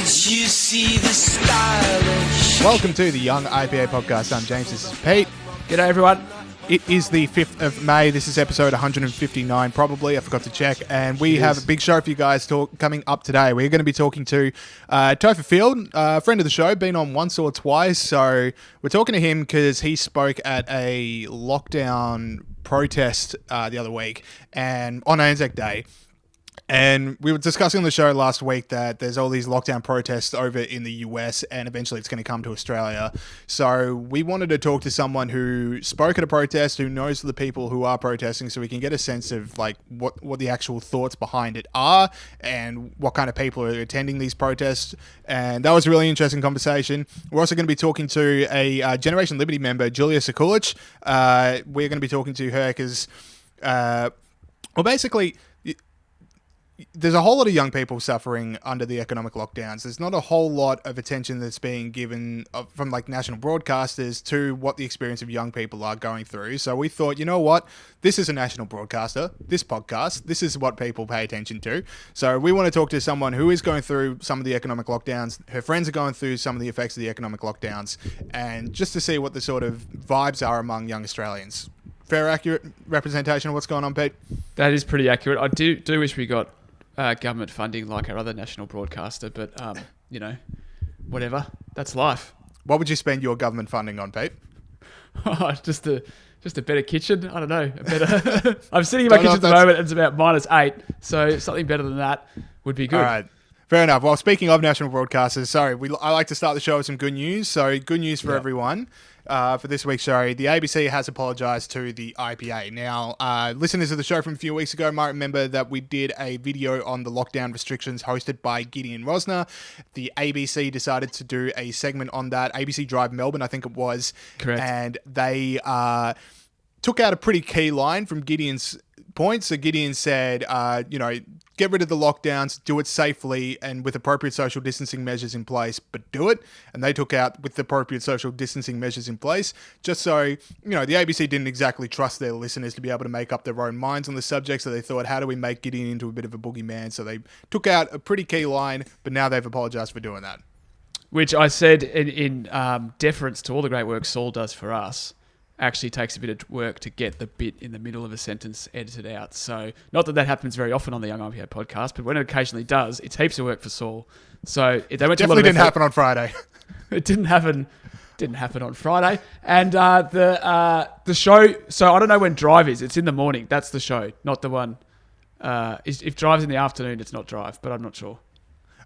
you see the stylish? Welcome to the Young IPA podcast. I'm James. This is Pete. G'day, everyone. It is the 5th of May. This is episode 159, probably. I forgot to check. And we have a big show for you guys coming up today. We're going to be talking to Topher Field, a friend of the show, been on once or twice. So we're talking to him because he spoke at a lockdown protest the other week and on Anzac Day. And we were discussing on the show last week that there's all these lockdown protests over in the US and eventually it's going to come to Australia. So we wanted to talk to someone who spoke at a protest, who knows the people who are protesting, so we can get a sense of like what the actual thoughts behind it are and what kind of people are attending these protests. And that was a really interesting conversation. We're also going to be talking to a Generation Liberty member, Julia Sekulic. We're going to be talking to her because, basically, there's a whole lot of young people suffering under the economic lockdowns. There's not a whole lot of attention that's being given from like national broadcasters to what the experience of young people are going through. So we thought, you know what? This is a national broadcaster, this podcast, this is what people pay attention to. So we want to talk to someone who is going through some of the economic lockdowns. Her friends are going through some of the effects of the economic lockdowns, and just to see what the sort of vibes are among young Australians. Fair, accurate representation of what's going on, Pete? That is pretty accurate. I do wish we got government funding like our other national broadcaster, but whatever. That's life. What would you spend your government funding on, Pete? Just a better kitchen. I don't know. I'm sitting in my kitchen at the moment and it's about -8, so something better than that would be good. All right. Fair enough. Well, speaking of national broadcasters, I like to start the show with some good news. So good news for everyone. For this week's show, the ABC has apologised to the IPA. Now, listeners of the show from a few weeks ago might remember that we did a video on the lockdown restrictions hosted by Gideon Rosner. The ABC decided to do a segment on that. ABC Drive Melbourne, I think it was. Correct. And they took out a pretty key line from Gideon's point. So Gideon said, get rid of the lockdowns, do it safely and with appropriate social distancing measures in place, but do it. And they took out with the appropriate social distancing measures in place, just so, the ABC didn't exactly trust their listeners to be able to make up their own minds on the subject. So they thought, how do we make Gideon into a bit of a boogeyman? So they took out a pretty key line, but now they've apologised for doing that. Which I said in deference to all the great work Saul does for us, actually takes a bit of work to get the bit in the middle of a sentence edited out. So not that happens very often on the Young IPA podcast, but when it occasionally does, it's heaps of work for Saul. So they went definitely didn't happen on Friday. It didn't happen on Friday. And the show, so I don't know when Drive is. It's in the morning. That's the show, not the one. If Drive's in the afternoon, it's not Drive, but I'm not sure.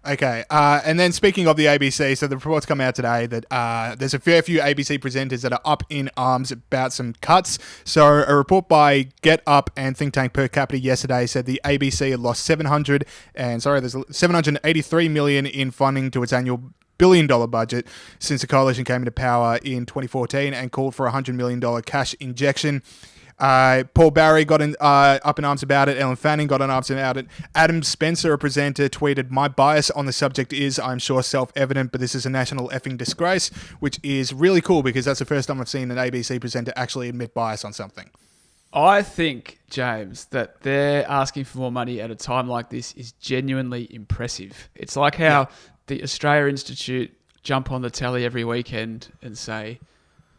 Okay, and then speaking of the ABC, so the reports come out today that there's a fair few ABC presenters that are up in arms about some cuts. So a report by Get Up and Think Tank Per Capita yesterday said the ABC had lost there's 783 million in funding to its annual billion-dollar budget since the coalition came into power in 2014 and called for a $100 million cash injection. Paul Barry got up in arms about it. Ellen Fanning got in arms about it. Adam Spencer, a presenter, tweeted, "My bias on the subject is, I'm sure, self-evident, but this is a national effing disgrace," which is really cool because that's the first time I've seen an ABC presenter actually admit bias on something. I think, James, that they're asking for more money at a time like this is genuinely impressive. It's like how the Australia Institute jump on the telly every weekend and say,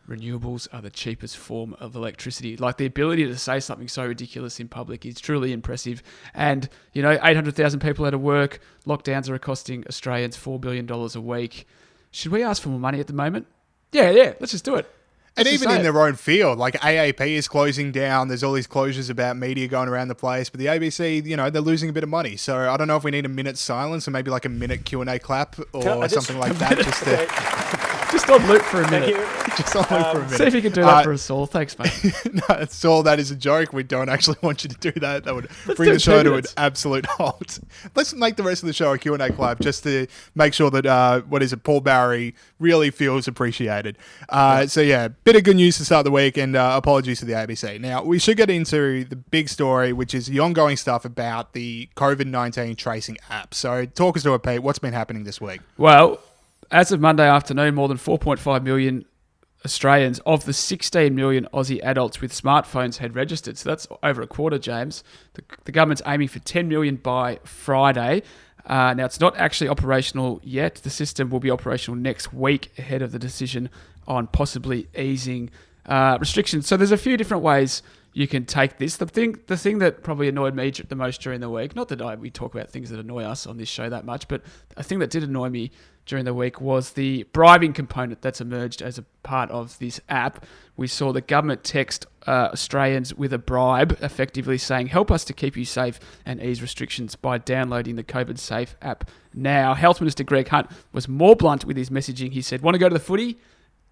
renewables are the cheapest form of electricity. Like, the ability to say something so ridiculous in public is truly impressive. And, 800,000 people out of work, lockdowns are costing Australians $4 billion a week. Should we ask for more money at the moment? Yeah, let's just do it. And even in their own field, like AAP is closing down. There's all these closures about media going around the place. But the ABC, they're losing a bit of money. So I don't know if we need a minute's silence or maybe like a minute Q&A clap or something like that. Just on loop for a minute. Just on loop for a minute. See if you can do that for us all. Thanks, mate. No, Saul, that is a joke. We don't actually want you to do that. That would bring the show to an absolute halt. Let's make the rest of the show a Q&A clap just to make sure that, Paul Barry really feels appreciated. So, bit of good news to start the week, and apologies to the ABC. Now, we should get into the big story, which is the ongoing stuff about the COVID-19 tracing app. So talk us to it, Pete. What's been happening this week? Well, as of Monday afternoon, more than 4.5 million Australians of the 16 million Aussie adults with smartphones had registered. So that's over a quarter, James. The government's aiming for 10 million by Friday. Now, it's not actually operational yet. The system will be operational next week ahead of the decision on possibly easing restrictions. So there's a few different ways you can take this. The thing that probably annoyed me the most during the week, not that we talk about things that annoy us on this show that much, but a thing that did annoy me during the week was the bribing component that's emerged as a part of this app. We saw the government text Australians with a bribe, effectively saying, help us to keep you safe and ease restrictions by downloading the COVID Safe app now. Health Minister Greg Hunt was more blunt with his messaging. He said, want to go to the footy?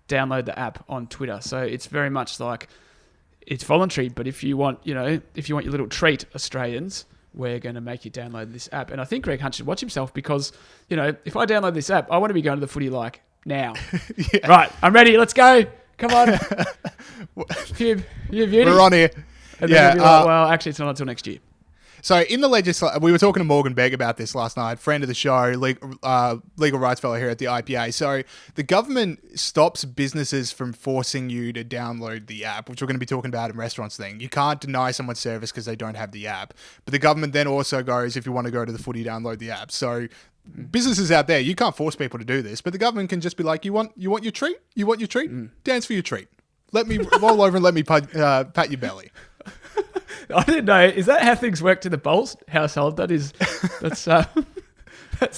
Download the app on Twitter. So it's very much like it's voluntary, but if you want your little treat, Australians, we're going to make you download this app. And I think Greg Hunt should watch himself because, if I download this app, I want to be going to the footy like now. Yeah. Right, I'm ready. Let's go. Come on. You beauty. We're on here. And then we'll be like, well, actually, it's not until next year. So in the legislature, we were talking to Morgan Begg about this last night, friend of the show, legal rights fellow here at the IPA. So the government stops businesses from forcing you to download the app, which we're going to be talking about in restaurants thing. You can't deny someone service because they don't have the app. But the government then also goes, if you want to go to the footy, download the app. So businesses out there, you can't force people to do this, but the government can just be like, you want your treat? You want your treat? Dance for your treat. Let me roll over and let me pat your belly. I didn't know. Is that how things worked in the Bowles household? That's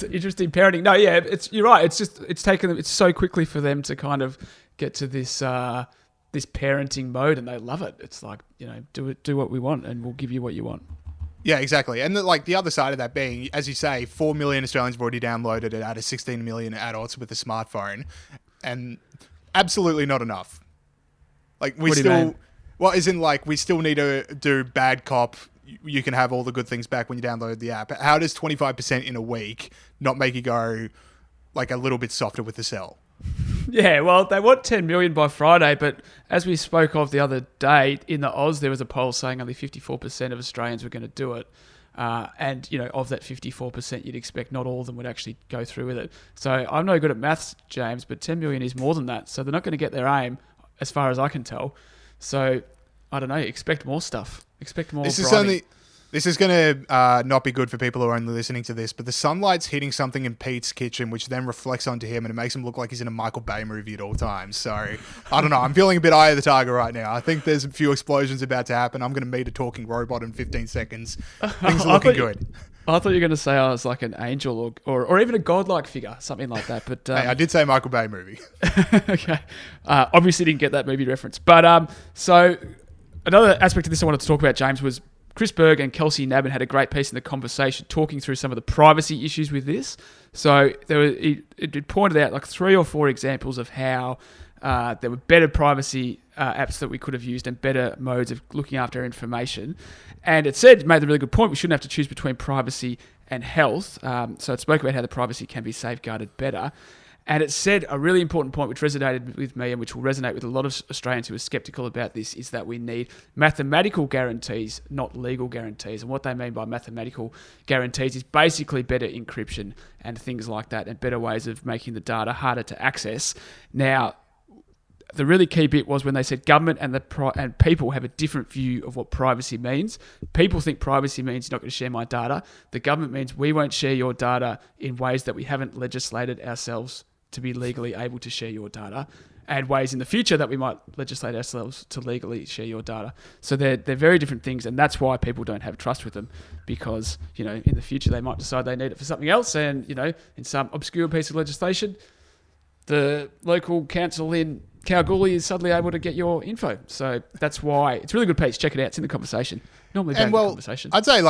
interesting parenting. No, yeah, you're right. It's taken them. It's so quickly for them to kind of get to this parenting mode, and they love it. It's like, do what we want, and we'll give you what you want. Yeah, exactly. And the other side of that being, as you say, 4 million Australians have already downloaded it out of 16 million adults with a smartphone, and absolutely not enough. Like we still. Well, as in, we still need to do bad cop. You can have all the good things back when you download the app. How does 25% in a week not make you go, a little bit softer with the sell? Yeah, well, they want 10 million by Friday, but as we spoke of the other day, in the Oz, there was a poll saying only 54% of Australians were going to do it. And, of that 54%, you'd expect not all of them would actually go through with it. So I'm no good at maths, James, but 10 million is more than that. So they're not going to get their aim, as far as I can tell. So, I don't know, expect more stuff. Expect more bribing. This is going to not be good for people who are only listening to this, but the sunlight's hitting something in Pete's kitchen, which then reflects onto him, and it makes him look like he's in a Michael Bay movie at all times. So, I don't know. I'm feeling a bit eye of the tiger right now. I think there's a few explosions about to happen. I'm going to meet a talking robot in 15 seconds. Things are looking good. I thought you were going to say I was like an angel or even a godlike figure, something like that. But hey, I did say Michael Bay movie. Okay. Obviously didn't get that movie reference. But so another aspect of this I wanted to talk about, James, was Chris Berg and Kelsey Nabin had a great piece in the conversation talking through some of the privacy issues with this. So it pointed out 3 or 4 examples of how there were better privacy apps that we could have used and better modes of looking after our information. And it made a really good point, we shouldn't have to choose between privacy and health. So it spoke about how the privacy can be safeguarded better. And it said a really important point which resonated with me and which will resonate with a lot of Australians who are skeptical about this is that we need mathematical guarantees, not legal guarantees. And what they mean by mathematical guarantees is basically better encryption and things like that and better ways of making the data harder to access. Now, the really key bit was when they said government and people have a different view of what privacy means. People think privacy means you're not going to share my data. The government means we won't share your data in ways that we haven't legislated ourselves to be legally able to share your data, and ways in the future that we might legislate ourselves to legally share your data. So they're very different things, and that's why people don't have trust with them, because in the future they might decide they need it for something else, and in some obscure piece of legislation, the local council in Kalgoorlie is suddenly able to get your info. So that's why it's a really good piece. Check it out. It's in the conversation. Normally bad conversation. I'd say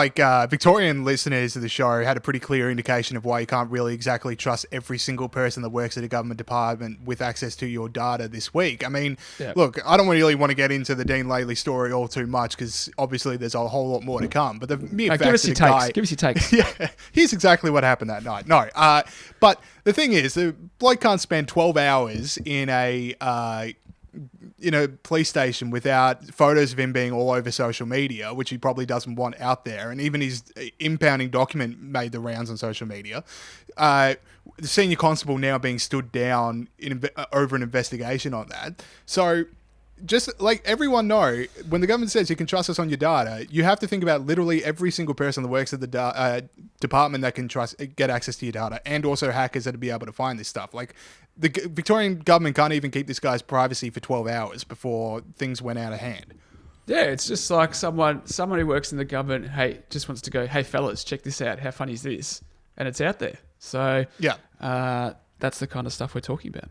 Victorian listeners of the show had a pretty clear indication of why you can't really exactly trust every single person that works at a government department with access to your data this week. I mean, Look, I don't really want to get into the Dean Laley story all too much because obviously there's a whole lot more to come. But the mere fact give us your takes. Yeah, here's exactly what happened that night. No, but the thing is, the bloke can't spend 12 hours in a police station without photos of him being all over social media, which he probably doesn't want out there. And even his impounding document made the rounds on social media. The senior constable now being stood down over an investigation on that. So just like everyone know, when the government says you can trust us on your data, you have to think about literally every single person that works at the department that can get access to your data, and also hackers that will be able to find this stuff. Like the Victorian government can't even keep this guy's privacy for 12 hours before things went out of hand. Yeah, it's just like someone who works in the government, hey, just wants to go, hey fellas, check this out. How funny is this? And it's out there. So yeah, that's the kind of stuff we're talking about.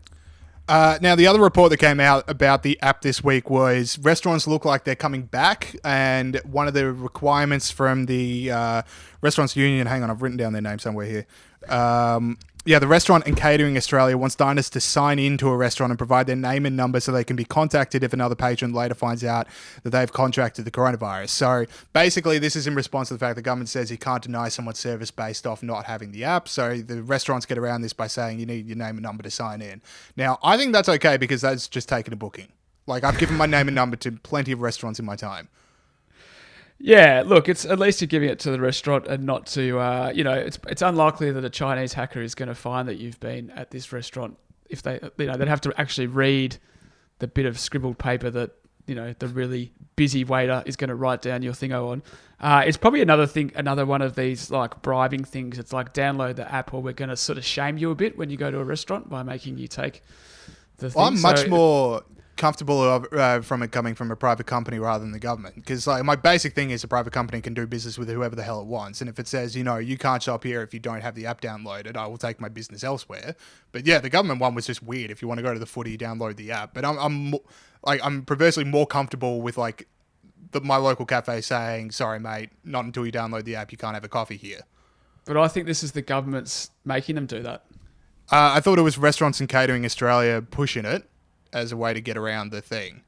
Now, the other report that came out about the app this week was restaurants look like they're coming back, and one of the requirements from the Restaurants Union, hang on, I've written down their name somewhere here. The Restaurant and Catering Australia wants diners to sign into a restaurant and provide their name and number so they can be contacted if another patron later finds out that they've contracted the coronavirus. So basically, this is in response to the fact the government says you can't deny someone service based off not having the app. So the restaurants get around this by saying you need your name and number to sign in. Now, I think that's okay because that's just taking a booking. Like, I've given my name and number to plenty of restaurants in my time. Yeah, look, it's at least you're giving it to the restaurant and not to, it's unlikely that a Chinese hacker is going to find that you've been at this restaurant if they'd have to actually read the bit of scribbled paper that, the really busy waiter is going to write down your thingo on. It's probably another one of these like bribing things. It's like download the app or we're going to sort of shame you a bit when you go to a restaurant by making you take the thing. Well, I'm much more comfortable from it coming from a private company rather than the government, because like my basic thing is a private company can do business with whoever the hell it wants, and if it says you can't shop here if you don't have the app downloaded, I will take my business elsewhere. But yeah, the government one was just weird. If you want to go to the footy, download the app. But I'm perversely more comfortable with like my local cafe saying, sorry mate, not until you download the app you can't have a coffee here. But I think this is the government's making them do that. I thought it was Restaurants and Catering Australia pushing it as a way to get around the thing.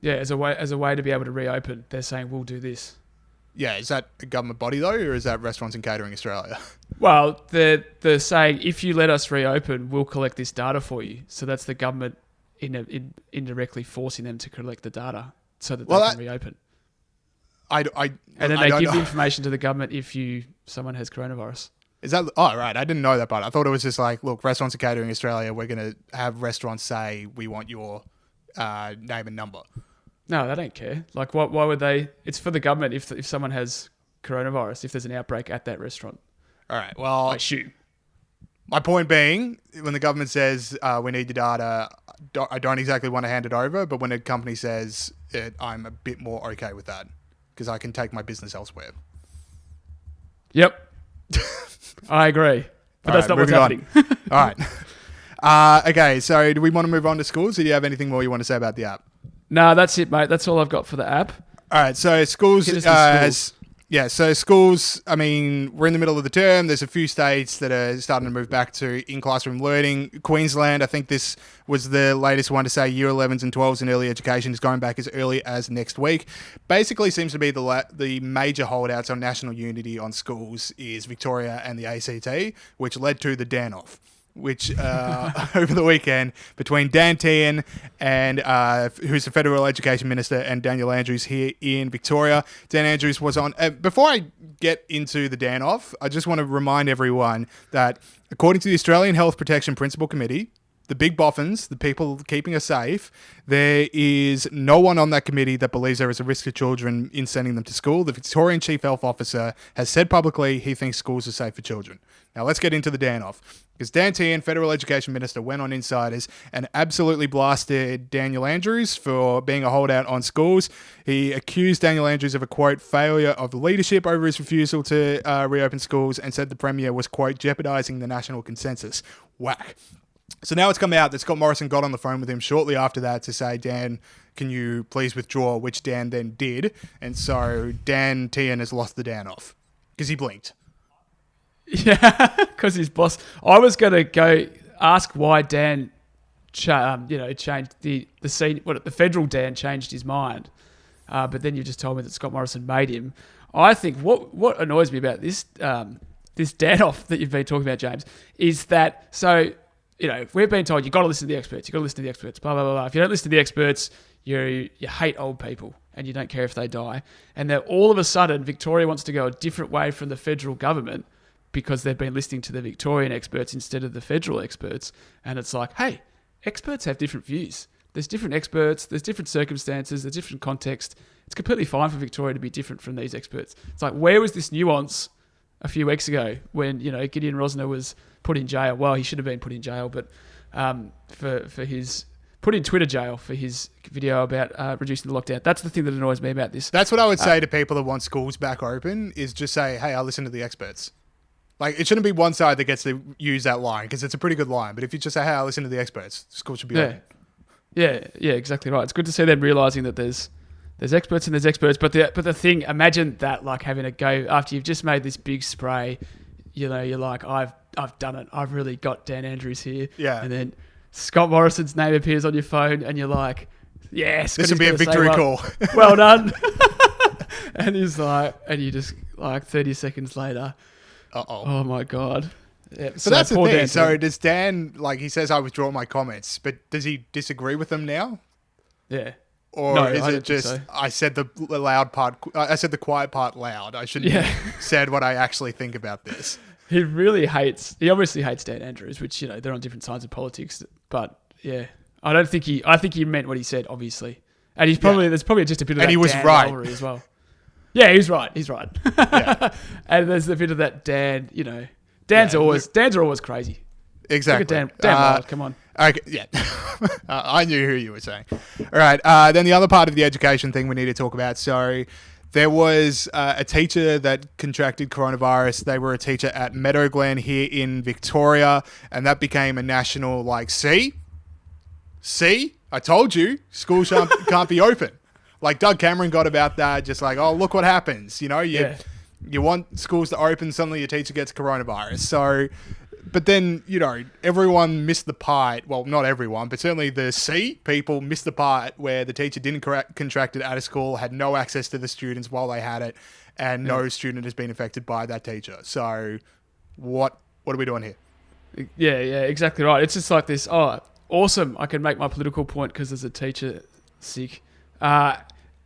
Yeah, as a way to be able to reopen. They're saying we'll do this. Yeah, is that a government body though, or is that Restaurants and Catering Australia? Well, they're saying if you let us reopen, we'll collect this data for you. So that's the government indirectly forcing them to collect the data so that they can reopen. And then they give the information to the government if someone has coronavirus. Is that... Oh, right. I didn't know that part. I thought it was just like, look, Restaurants and Catering Australia, we're going to have restaurants say, we want your name and number. No, they don't care. Like, why would they... It's for the government if someone has coronavirus, if there's an outbreak at that restaurant. All right, well... I assume. My point being, when the government says, we need your data, I don't exactly want to hand it over, but when a company says it, I'm a bit more okay with that, because I can take my business elsewhere. Yep. I agree. But that's not what's happening. All right. Okay, so do we want to move on to schools, or do you have anything more you want to say about the app? No, that's it, mate. That's all I've got for the app. All right, so schools... so schools, I mean, we're in the middle of the term. There's a few states that are starting to move back to in-classroom learning. Queensland, I think this was the latest one to say year 11s and 12s in early education is going back as early as next week. Basically seems to be the major holdouts on national unity on schools is Victoria and the ACT, which led to the Dan-off, which over the weekend between Dan Tehan and who's the Federal Education Minister and Daniel Andrews here in Victoria. Dan Andrews was on... before I get into the Dan-off, I just want to remind everyone that according to the Australian Health Protection Principal Committee, the big boffins, the people keeping us safe, there is no one on that committee that believes there is a risk to children in sending them to school. The Victorian Chief Health Officer has said publicly he thinks schools are safe for children. Now let's get into the Dan-off. Because Dan Tehan, Federal Education Minister, went on Insiders and absolutely blasted Daniel Andrews for being a holdout on schools. He accused Daniel Andrews of a, quote, failure of leadership over his refusal to reopen schools and said the Premier was, quote, jeopardising the national consensus. Whack. So now it's come out that Scott Morrison got on the phone with him shortly after that to say, Dan, can you please withdraw, which Dan then did. And so Dan Tehan has lost the Dan-off because he blinked. Yeah, because his boss... I was going to go ask why Dan changed the federal Dan changed his mind. But then you just told me that Scott Morrison made him. I think what annoys me about this this Dan-off that you've been talking about, James, is that... So... we've been told you've got to listen to the experts. You've got to listen to the experts, blah, blah, blah, blah. If you don't listen to the experts, you hate old people and you don't care if they die. And then all of a sudden, Victoria wants to go a different way from the federal government because they've been listening to the Victorian experts instead of the federal experts. And it's like, hey, experts have different views. There's different experts. There's different circumstances. There's different context. It's completely fine for Victoria to be different from these experts. It's like, where was this nuance a few weeks ago when, Gideon Rosner was put in jail? Well, he should have been put in jail, but for his put in Twitter jail for his video about reducing the lockdown. That's the thing that annoys me about this. That's what I would say to people that want schools back open, is just say, hey, I'll listen to the experts. Like, it shouldn't be one side that gets to use that line, because it's a pretty good line. But if you just say, hey, I'll listen to the experts, school should be open. Yeah, exactly right. It's good to see them realising that there's experts and there's experts. But the thing, imagine that, like, having a go after you've just made this big spray. You're like, I've done it. I've really got Dan Andrews here. Yeah. And then Scott Morrison's name appears on your phone, and you're like, yes, this would be a victory call. Well done. And he's like, and you just like 30 seconds later. Oh my God. Yeah, so that's the thing. Dan, so does Dan, like, he says, I withdraw my comments, but does he disagree with them now? Yeah. Or no, is it just, so. I said the loud part, I said the quiet part loud. I shouldn't have said what I actually think about this. He obviously hates Dan Andrews, which, they're on different sides of politics. But yeah, I think he meant what he said, obviously. And there's probably just a bit of that. And he was Dan right as well. Yeah, he's right. Yeah. And there's a bit of that Dan, Dan's are always crazy. Exactly. Look at Dan Wild, come on. Okay, yeah. I knew who you were saying. All right. Then the other part of the education thing we need to talk about. So there was a teacher that contracted coronavirus. They were a teacher at Meadowglen here in Victoria, and that became a national, like, see, I told you, schools can't be open. Like, Doug Cameron got about that, just like, oh, look what happens. You want schools to open, suddenly your teacher gets coronavirus. So, but then, everyone missed the part. Well, not everyone, but certainly the C people missed the part where the teacher didn't contract it at a school, had no access to the students while they had it, and no student has been affected by that teacher. So what are we doing here? Yeah, exactly right. It's just like this, awesome, I can make my political point because there's a teacher sick.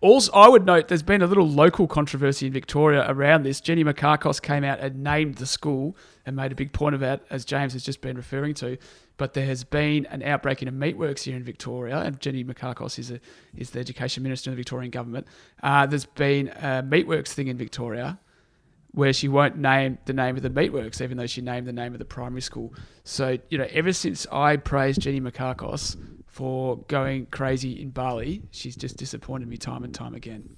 Also, I would note there's been a little local controversy in Victoria around this. Jenny Makakos came out and named the school and made a big point of that, as James has just been referring to. But there has been an outbreak in a meatworks here in Victoria, and Jenny Makakos is the Education Minister in the Victorian government. There's been a meatworks thing in Victoria where she won't name the name of the meatworks, even though she named the name of the primary school. So, ever since I praised Jenny Makakos for going crazy in Bali, she's just disappointed me time and time again.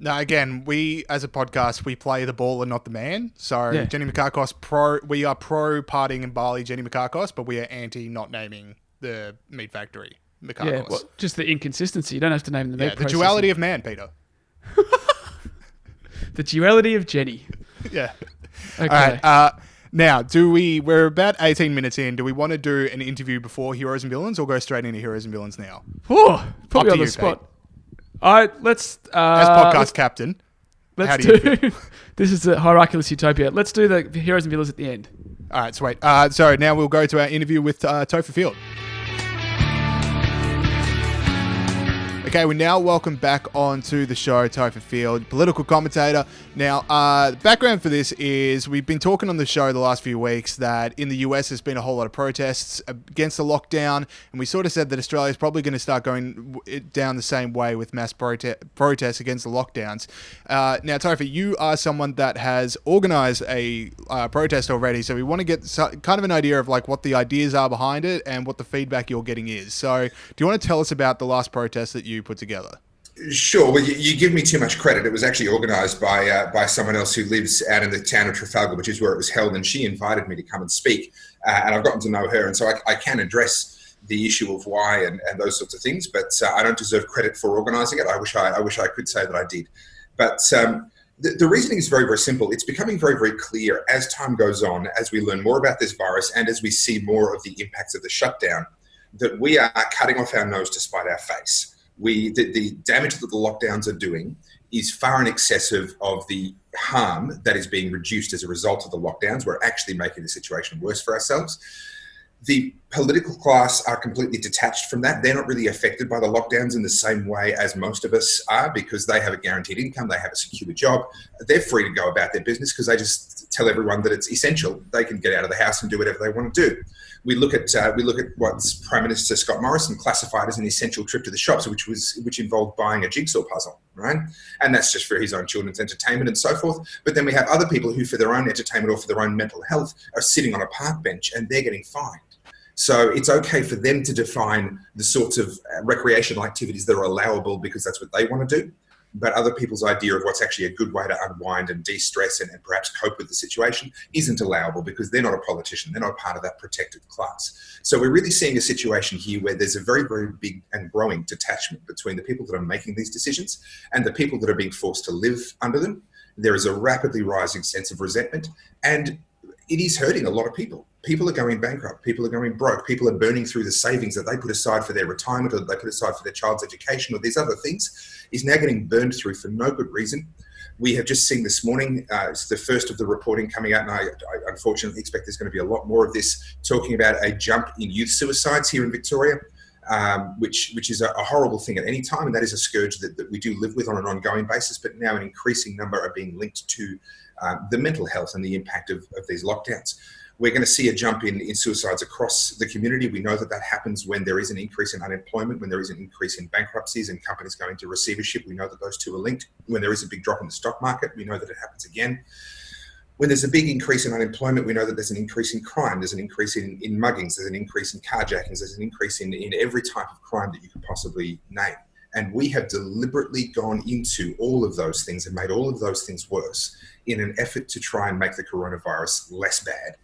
Now, again, we, as a podcast, we play the ball and not the man. So, Jenny Makakos, we are pro partying in Bali, Jenny Makakos, but we are anti not naming the meat factory, Makakos. Yeah, well, just the inconsistency. You don't have to name the meat the duality of man, Peter. The duality of Jenny. Yeah. Okay. All right. Now, we're about 18 minutes in. Do we want to do an interview before Heroes and Villains, or go straight into Heroes and Villains now? Oh, probably on the spot. All right, let's... As podcast captain, how do you feel? This is a hierarchulous utopia. Let's do the Heroes and Villains at the end. All right, sweet. So now we'll go to our interview with Topher Field. Okay, we now welcome back onto the show Topher Field, political commentator. Now, the background for this is we've been talking on the show the last few weeks that in the US there's been a whole lot of protests against the lockdown, and we sort of said that Australia is probably going to start going down the same way with mass protests against the lockdowns. Now, Topher, you are someone that has organised a protest already, so we want to get kind of an idea of like what the ideas are behind it and what the feedback you're getting is. So, do you want to tell us about the last protest that you put together? Sure. Well, you give me too much credit. It was actually organised by someone else who lives out in the town of Trafalgar, which is where it was held, and she invited me to come and speak. And I've gotten to know her, and so I can address the issue of why and those sorts of things. But I don't deserve credit for organising it. I wish I could say that I did. But the reasoning is very, very simple. It's becoming very, very clear as time goes on, as we learn more about this virus, and as we see more of the impacts of the shutdown, that we are cutting off our nose to spite our face. The damage that the lockdowns are doing is far in excess of the harm that is being reduced as a result of the lockdowns. We're actually making the situation worse for ourselves. The political class are completely detached from that. They're not really affected by the lockdowns in the same way as most of us are, because they have a guaranteed income, they have a secure job. They're free to go about their business because they just tell everyone that it's essential. They can get out of the house and do whatever they want to do. We look at what Prime Minister Scott Morrison classified as an essential trip to the shops, which involved buying a jigsaw puzzle, right? And that's just for his own children's entertainment and so forth. But then we have other people who, for their own entertainment or for their own mental health, are sitting on a park bench and they're getting fined. So it's okay for them to define the sorts of recreational activities that are allowable because that's what they want to do. But other people's idea of what's actually a good way to unwind and de-stress and perhaps cope with the situation isn't allowable because they're not a politician. They're not part of that protected class. So we're really seeing a situation here where there's a very, very big and growing detachment between the people that are making these decisions and the people that are being forced to live under them. There is a rapidly rising sense of resentment, and it is hurting a lot of people. People are going bankrupt. People are going broke. People are burning through the savings that they put aside for their retirement or that they put aside for their child's education or these other things is now getting burned through for no good reason. We have just seen this morning, it's the first of the reporting coming out, and I unfortunately expect there's going to be a lot more of this, talking about a jump in youth suicides here in Victoria, which is a horrible thing at any time, and that is a scourge that we do live with on an ongoing basis, but now an increasing number are being linked to the mental health and the impact of these lockdowns. We're going to see a jump in suicides across the community. We know that happens when there is an increase in unemployment, when there is an increase in bankruptcies and companies going to receivership. We know that those two are linked. When there is a big drop in the stock market, we know that it happens again. When there's a big increase in unemployment, we know that there's an increase in crime. There's an increase in muggings. There's an increase in carjackings. There's an increase in every type of crime that you could possibly name. And we have deliberately gone into all of those things and made all of those things worse in an effort to try and make the coronavirus less bad.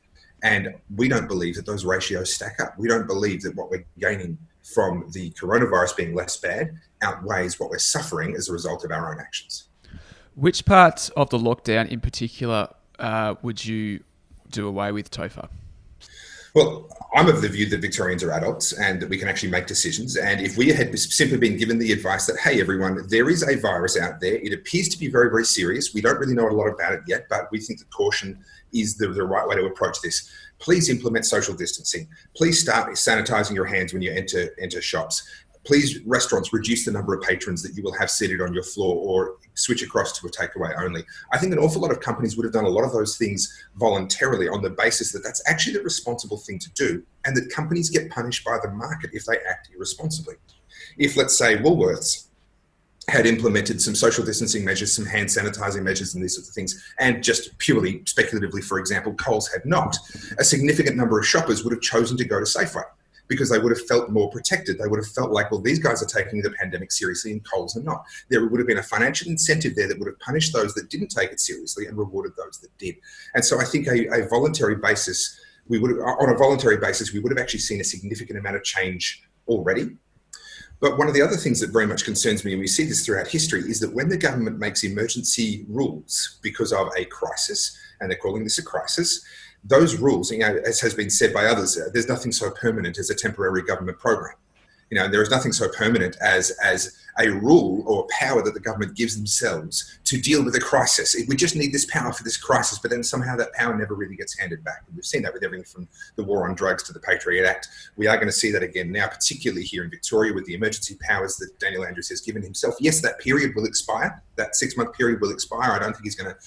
And we don't believe that those ratios stack up. We don't believe that what we're gaining from the coronavirus being less bad outweighs what we're suffering as a result of our own actions. Which parts of the lockdown in particular would you do away with, Topher? Well, I'm of the view that Victorians are adults and that we can actually make decisions. And if we had simply been given the advice that, hey, everyone, there is a virus out there. It appears to be very, very serious. We don't really know a lot about it yet, but we think that caution is the right way to approach this. Please implement social distancing. Please start sanitizing your hands when you enter shops. Please, restaurants, reduce the number of patrons that you will have seated on your floor or switch across to a takeaway only. I think an awful lot of companies would have done a lot of those things voluntarily on the basis that that's actually the responsible thing to do and that companies get punished by the market if they act irresponsibly. If, let's say, Woolworths had implemented some social distancing measures, some hand sanitizing measures and these sorts of things, and just purely speculatively, for example, Coles had not, a significant number of shoppers would have chosen to go to Safeway, because they would have felt more protected. They would have felt like, well, these guys are taking the pandemic seriously and Coles are not. There would have been a financial incentive there that would have punished those that didn't take it seriously and rewarded those that did. And so I think a voluntary basis, we would have actually seen a significant amount of change already. But one of the other things that very much concerns me, and we see this throughout history, is that when the government makes emergency rules because of a crisis, and they're calling this a crisis, those rules, as has been said by others, there's nothing so permanent as a temporary government program. There is nothing so permanent as a rule or power that the government gives themselves to deal with a crisis. We just need this power for this crisis, but then somehow that power never really gets handed back. And we've seen that with everything from the war on drugs to the Patriot Act. We are going to see that again now, particularly here in Victoria with the emergency powers that Daniel Andrews has given himself. Yes, that period will expire. That 6-month period will expire. I don't think he's going to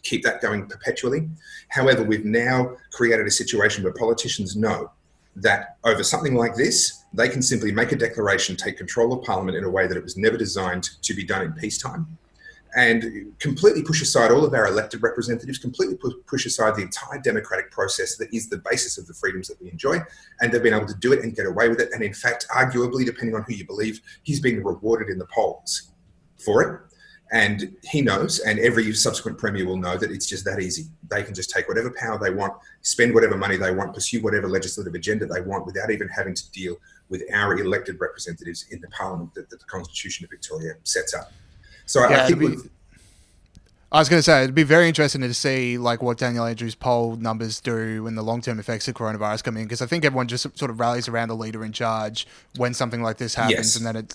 keep that going perpetually. However, we've now created a situation where politicians know that over something like this, they can simply make a declaration, take control of Parliament in a way that it was never designed to be done in peacetime, and completely push aside all of our elected representatives, completely push aside the entire democratic process that is the basis of the freedoms that we enjoy. And they've been able to do it and get away with it. And in fact, arguably, depending on who you believe, he's being rewarded in the polls for it. And he knows, and every subsequent premier will know, that it's just that easy. They can just take whatever power they want, spend whatever money they want, pursue whatever legislative agenda they want without even having to deal with our elected representatives in the parliament that the Constitution of Victoria sets up. So I think I was going to say, it'd be very interesting to see what Daniel Andrews' poll numbers do when the long-term effects of coronavirus come in, because I think everyone just sort of rallies around the leader in charge when something like this happens. Yes. And then it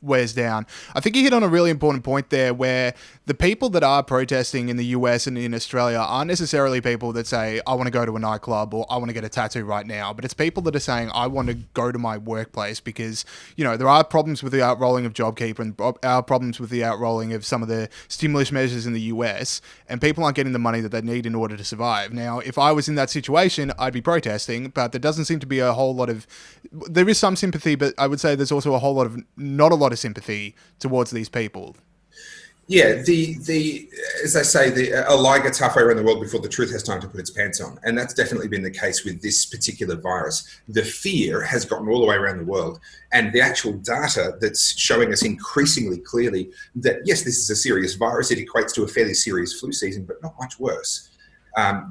wears down. I think you hit on a really important point there, where the people that are protesting in the US and in Australia aren't necessarily people that say, I want to go to a nightclub or I want to get a tattoo right now, but it's people that are saying, I want to go to my workplace because, there are problems with the outrolling of JobKeeper and our problems with the outrolling of some of the stimulus measures in the US, and people aren't getting the money that they need in order to survive. Now, if I was in that situation, I'd be protesting, but there doesn't seem to be a whole lot of... There is some sympathy, but I would say there's also a whole lot of... not a lot of sympathy towards these people. Yeah, the as they say, a lie gets halfway around the world before the truth has time to put its pants on, and that's definitely been the case with this particular virus. The fear has gotten all the way around the world, and the actual data that's showing us increasingly clearly that yes, this is a serious virus. It equates to a fairly serious flu season, but not much worse.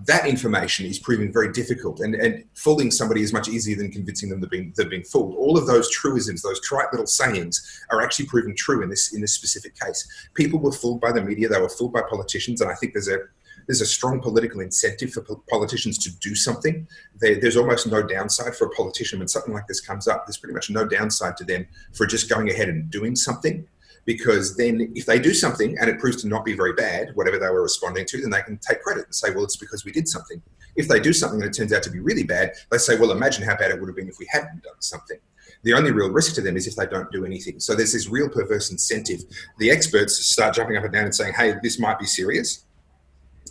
That information is proving very difficult, and fooling somebody is much easier than convincing them they've been fooled. All of those truisms, those trite little sayings, are actually proven true in this specific case. People were fooled by the media, they were fooled by politicians, and I think there's a strong political incentive for politicians to do something. There's almost no downside for a politician when something like this comes up. There's pretty much no downside to them for just going ahead and doing something. Because then if they do something and it proves to not be very bad, whatever they were responding to, then they can take credit and say, well, it's because we did something. If they do something and it turns out to be really bad, they say, well, imagine how bad it would have been if we hadn't done something. The only real risk to them is if they don't do anything. So there's this real perverse incentive. The experts start jumping up and down and saying, hey, this might be serious.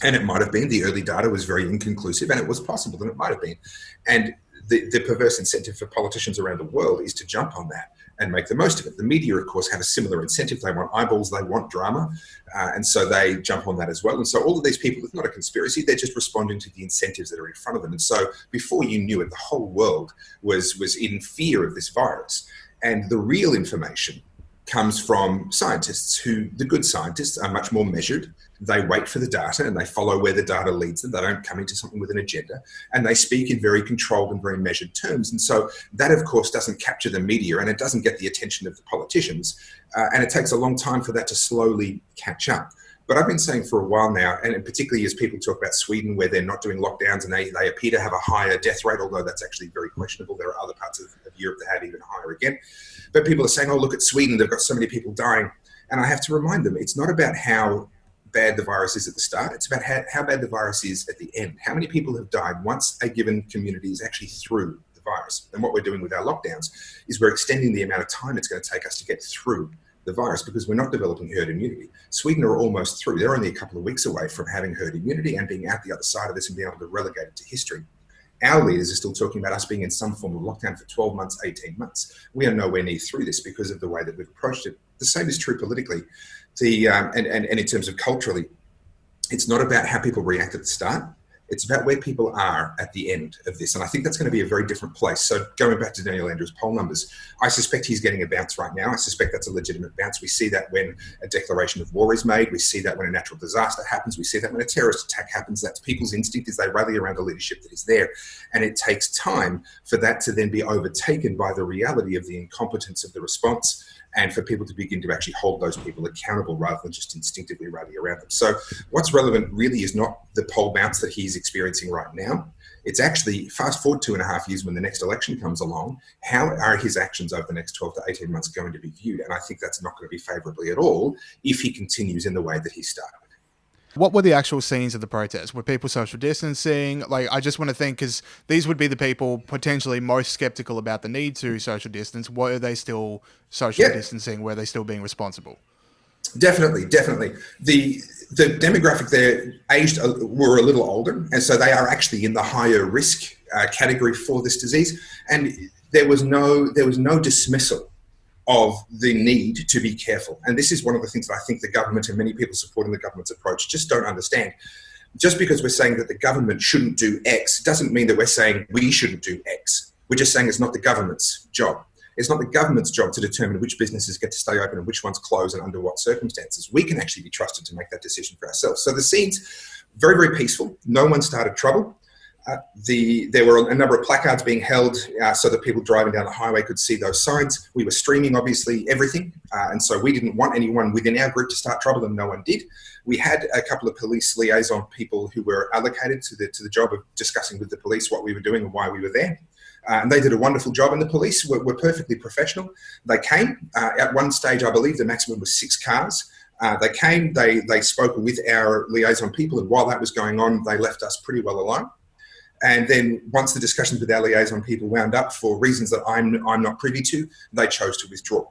And it might have been. The early data was very inconclusive, and it was possible that it might have been. And the perverse incentive for politicians around the world is to jump on that and make the most of it. The media, of course, have a similar incentive. They want eyeballs, they want drama, and so they jump on that as well. And so all of these people, it's not a conspiracy, they're just responding to the incentives that are in front of them. And so before you knew it, the whole world was in fear of this virus. And the real information comes from scientists who, the good scientists, are much more measured. They wait for the data and they follow where the data leads them. They don't come into something with an agenda, and they speak in very controlled and very measured terms. And so that, of course, doesn't capture the media, and it doesn't get the attention of the politicians. And it takes a long time for that to slowly catch up. But I've been saying for a while now, and particularly as people talk about Sweden, where they're not doing lockdowns and they appear to have a higher death rate, although that's actually very questionable. There are other parts of Europe that have even higher again. But people are saying, oh, look at Sweden, they've got so many people dying. And I have to remind them, it's not about how bad the virus is at the start, it's about how bad the virus is at the end. How many people have died once a given community is actually through the virus? And what we're doing with our lockdowns is we're extending the amount of time it's going to take us to get through the virus, because we're not developing herd immunity. Sweden are almost through. They're only a couple of weeks away from having herd immunity and being out the other side of this and being able to relegate it to history. Our leaders are still talking about us being in some form of lockdown for 12 months, 18 months. We are nowhere near through this because of the way that we've approached it. The same is true politically. And in terms of culturally, it's not about how people react at the start. It's about where people are at the end of this. And I think that's going to be a very different place. So going back to Daniel Andrews' poll numbers, I suspect he's getting a bounce right now. I suspect that's a legitimate bounce. We see that when a declaration of war is made. We see that when a natural disaster happens. We see that when a terrorist attack happens. That's people's instinct, is they rally around the leadership that is there. And it takes time for that to then be overtaken by the reality of the incompetence of the response, and for people to begin to actually hold those people accountable rather than just instinctively rally around them. So what's relevant really is not the poll bounce that he's experiencing right now. It's actually, fast forward 2.5 years when the next election comes along, how are his actions over the next 12 to 18 months going to be viewed? And I think that's not going to be favourably at all if he continues in the way that he started. What were the actual scenes of the protest? Were people social distancing? Like, I just want to think, because these would be the people potentially most skeptical about the need to social distance. Were they still social distancing? Were they still being responsible? Definitely. The demographic there were a little older, and so they are actually in the higher risk category for this disease. And there was no dismissal of the need to be careful. And this is one of the things that I think the government and many people supporting the government's approach just don't understand. Just because we're saying that the government shouldn't do X doesn't mean that we're saying we shouldn't do X. We're just saying it's not the government's job. It's not the government's job to determine which businesses get to stay open and which ones close and under what circumstances. We can actually be trusted to make that decision for ourselves. So the scene's very, very peaceful. No one started trouble. There were a number of placards being held so that people driving down the highway could see those signs. We were streaming, obviously, everything. And so we didn't want anyone within our group to start trouble, and no one did. We had a couple of police liaison people who were allocated to the job of discussing with the police what we were doing and why we were there. And they did a wonderful job, and the police were perfectly professional. They came. At one stage, I believe the maximum was 6 cars. They came, they spoke with our liaison people, and while that was going on, they left us pretty well alone. And then once the discussions with our liaison people wound up for reasons that I'm not privy to, they chose to withdraw.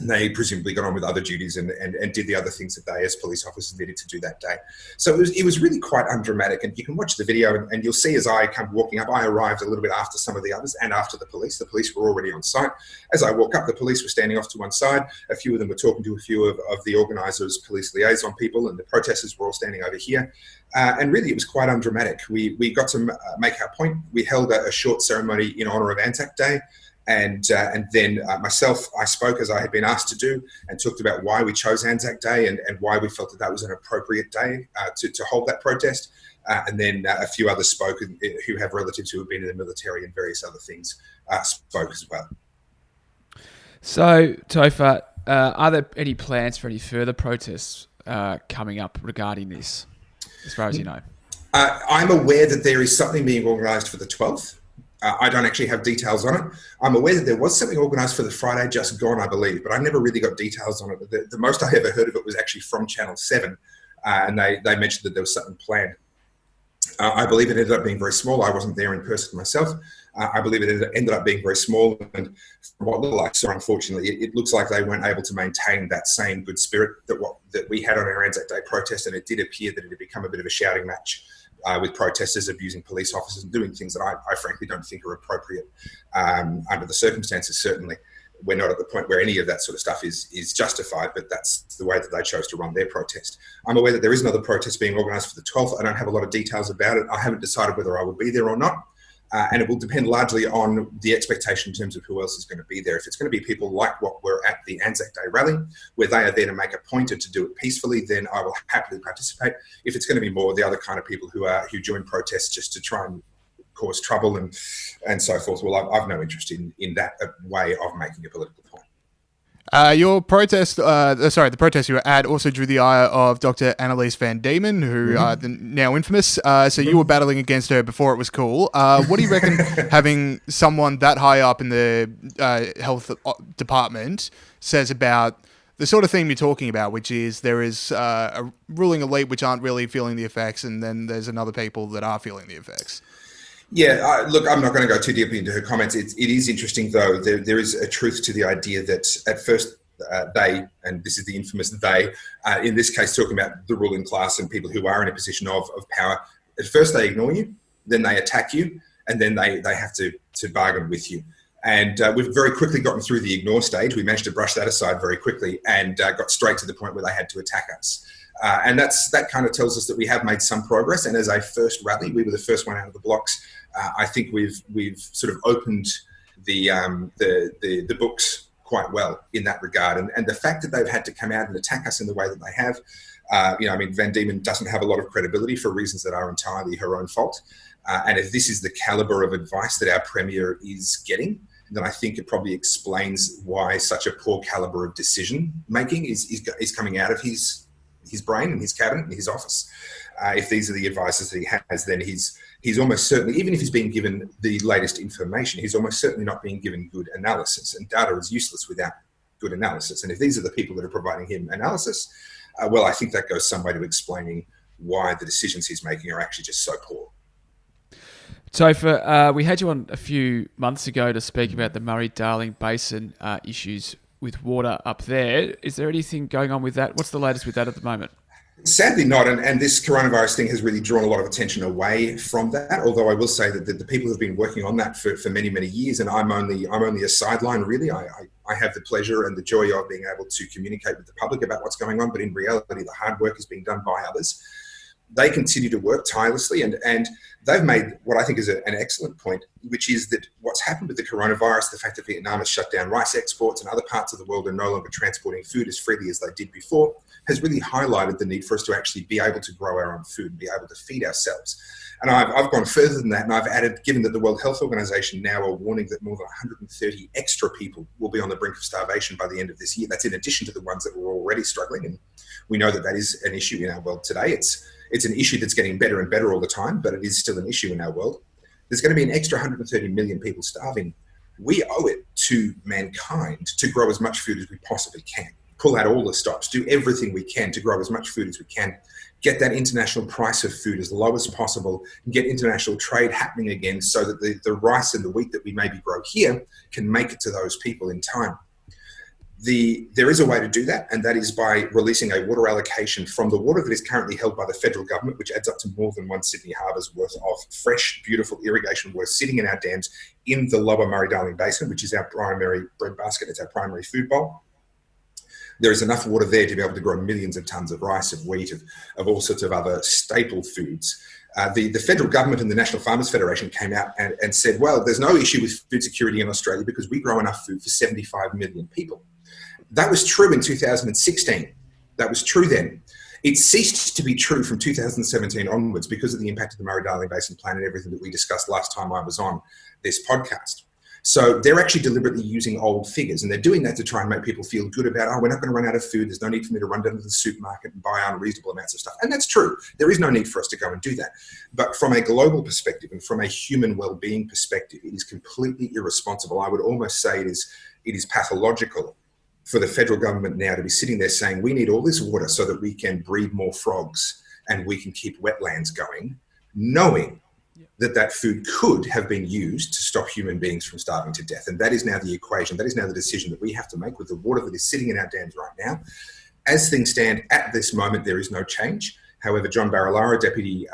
They presumably got on with other duties and did the other things that they as police officers needed to do that day. So it was really quite undramatic. And you can watch the video and you'll see as I come walking up, I arrived a little bit after some of the others and after the police. The police were already on site. As I walk up, the police were standing off to one side. A few of them were talking to a few of the organisers, police liaison people, and the protesters were all standing over here. And really, it was quite undramatic. We got to make our point. We held a short ceremony in honour of Anzac Day. And then myself, I spoke as I had been asked to do and talked about why we chose Anzac Day and why we felt that was an appropriate day to hold that protest. And then a few others spoke who have relatives who have been in the military and various other things spoke as well. So, Topher, are there any plans for any further protests coming up regarding this, as far as you know? I'm aware that there is something being organised for the 12th. I don't actually have details on it. I'm aware that there was something organised for the Friday just gone, I believe, but I never really got details on it. The most I ever heard of it was actually from Channel 7, and they mentioned that there was something planned. I believe it ended up being very small. I wasn't there in person myself. I believe it ended up being very small, and from what little I saw, unfortunately, it looks like they weren't able to maintain that same good spirit that we had on our Anzac Day protest, and it did appear that it had become a bit of a shouting match. With protesters abusing police officers and doing things that I frankly don't think are appropriate under the circumstances. Certainly, we're not at the point where any of that sort of stuff is justified, but that's the way that they chose to run their protest. I'm aware that there is another protest being organised for the 12th. I don't have a lot of details about it. I haven't decided whether I will be there or not. And it will depend largely on the expectation in terms of who else is going to be there. If it's going to be people like what were at the Anzac Day rally, where they are there to make a point and to do it peacefully, then I will happily participate. If it's going to be more the other kind of people who join protests just to try and cause trouble and so forth, well, I've no interest in that way of making a political point. Your protest, the protest you were at also drew the ire of Dr. Annalise Van Diemen, who now infamous. So you were battling against her before it was cool. What do you reckon having someone that high up in the health department says about the sort of thing you're talking about, which is there is a ruling elite which aren't really feeling the effects, and then there's another people that are feeling the effects? Yeah, look, I'm not going to go too deeply into her comments. It is interesting, though. There is a truth to the idea that at first they, and this is the infamous they, in this case talking about the ruling class and people who are in a position of power, at first they ignore you, then they attack you, and then they have to bargain with you. And we've very quickly gotten through the ignore stage. We managed to brush that aside very quickly and got straight to the point where they had to attack us. And that kind of tells us that we have made some progress. And as a first rally, we were the first one out of the blocks. I think we've sort of opened the books quite well in that regard. And the fact that they've had to come out and attack us in the way that they have, Van Diemen doesn't have a lot of credibility for reasons that are entirely her own fault. And if this is the caliber of advice that our Premier is getting, then I think it probably explains why such a poor caliber of decision making is coming out of his brain and his cabinet and his office. If these are the advices that he has, then he's almost certainly, even if he's being given the latest information, he's almost certainly not being given good analysis. And data is useless without good analysis. And if these are the people that are providing him analysis, well, I think that goes some way to explaining why the decisions he's making are actually just so poor. Topher, we had you on a few months ago to speak about the Murray-Darling Basin issues with water up there. Is there anything going on with that? What's the latest with that at the moment? Sadly not, and this coronavirus thing has really drawn a lot of attention away from that, although I will say that the people who've been working on that for many, many years, and I'm only a sideline really. I have the pleasure and the joy of being able to communicate with the public about what's going on, but in reality the hard work is being done by others. They continue to work tirelessly, and they've made what I think is an excellent point, which is that what's happened with the coronavirus, the fact that Vietnam has shut down rice exports and other parts of the world are no longer transporting food as freely as they did before, has really highlighted the need for us to actually be able to grow our own food and be able to feed ourselves. And I've gone further than that, and I've added, given that the World Health Organization now are warning that more than 130 extra people will be on the brink of starvation by the end of this year. That's in addition to the ones that were already struggling, and we know that that is an issue in our world today. It's an issue that's getting better and better all the time, but it is still an issue in our world. There's going to be an extra 130 million people starving. We owe it to mankind to grow as much food as we possibly can. Pull out all the stops, do everything we can to grow as much food as we can, get that international price of food as low as possible, and get international trade happening again so that the rice and the wheat that we maybe grow here can make it to those people in time. There is a way to do that, and that is by releasing a water allocation from the water that is currently held by the federal government, which adds up to more than one Sydney harbour's worth of fresh, beautiful irrigation water sitting in our dams in the lower Murray-Darling Basin, which is our primary breadbasket. It's our primary food bowl. There is enough water there to be able to grow millions of tonnes of rice, of wheat, of all sorts of other staple foods. The federal government and the National Farmers Federation came out and said, well, there's no issue with food security in Australia because we grow enough food for 75 million people. That was true in 2016. That was true then. It ceased to be true from 2017 onwards because of the impact of the Murray-Darling Basin Plan and everything that we discussed last time I was on this podcast. So they're actually deliberately using old figures, and they're doing that to try and make people feel good about, oh, we're not going to run out of food. There's no need for me to run down to the supermarket and buy unreasonable amounts of stuff. And that's true. There is no need for us to go and do that. But from a global perspective and from a human well-being perspective, it is completely irresponsible. I would almost say it is pathological for the federal government now to be sitting there saying, we need all this water so that we can breed more frogs and we can keep wetlands going, knowing that food could have been used to stop human beings from starving to death. And that is now the equation. That is now the decision that we have to make with the water that is sitting in our dams right now. As things stand at this moment, there is no change. However, John Barilaro, Deputy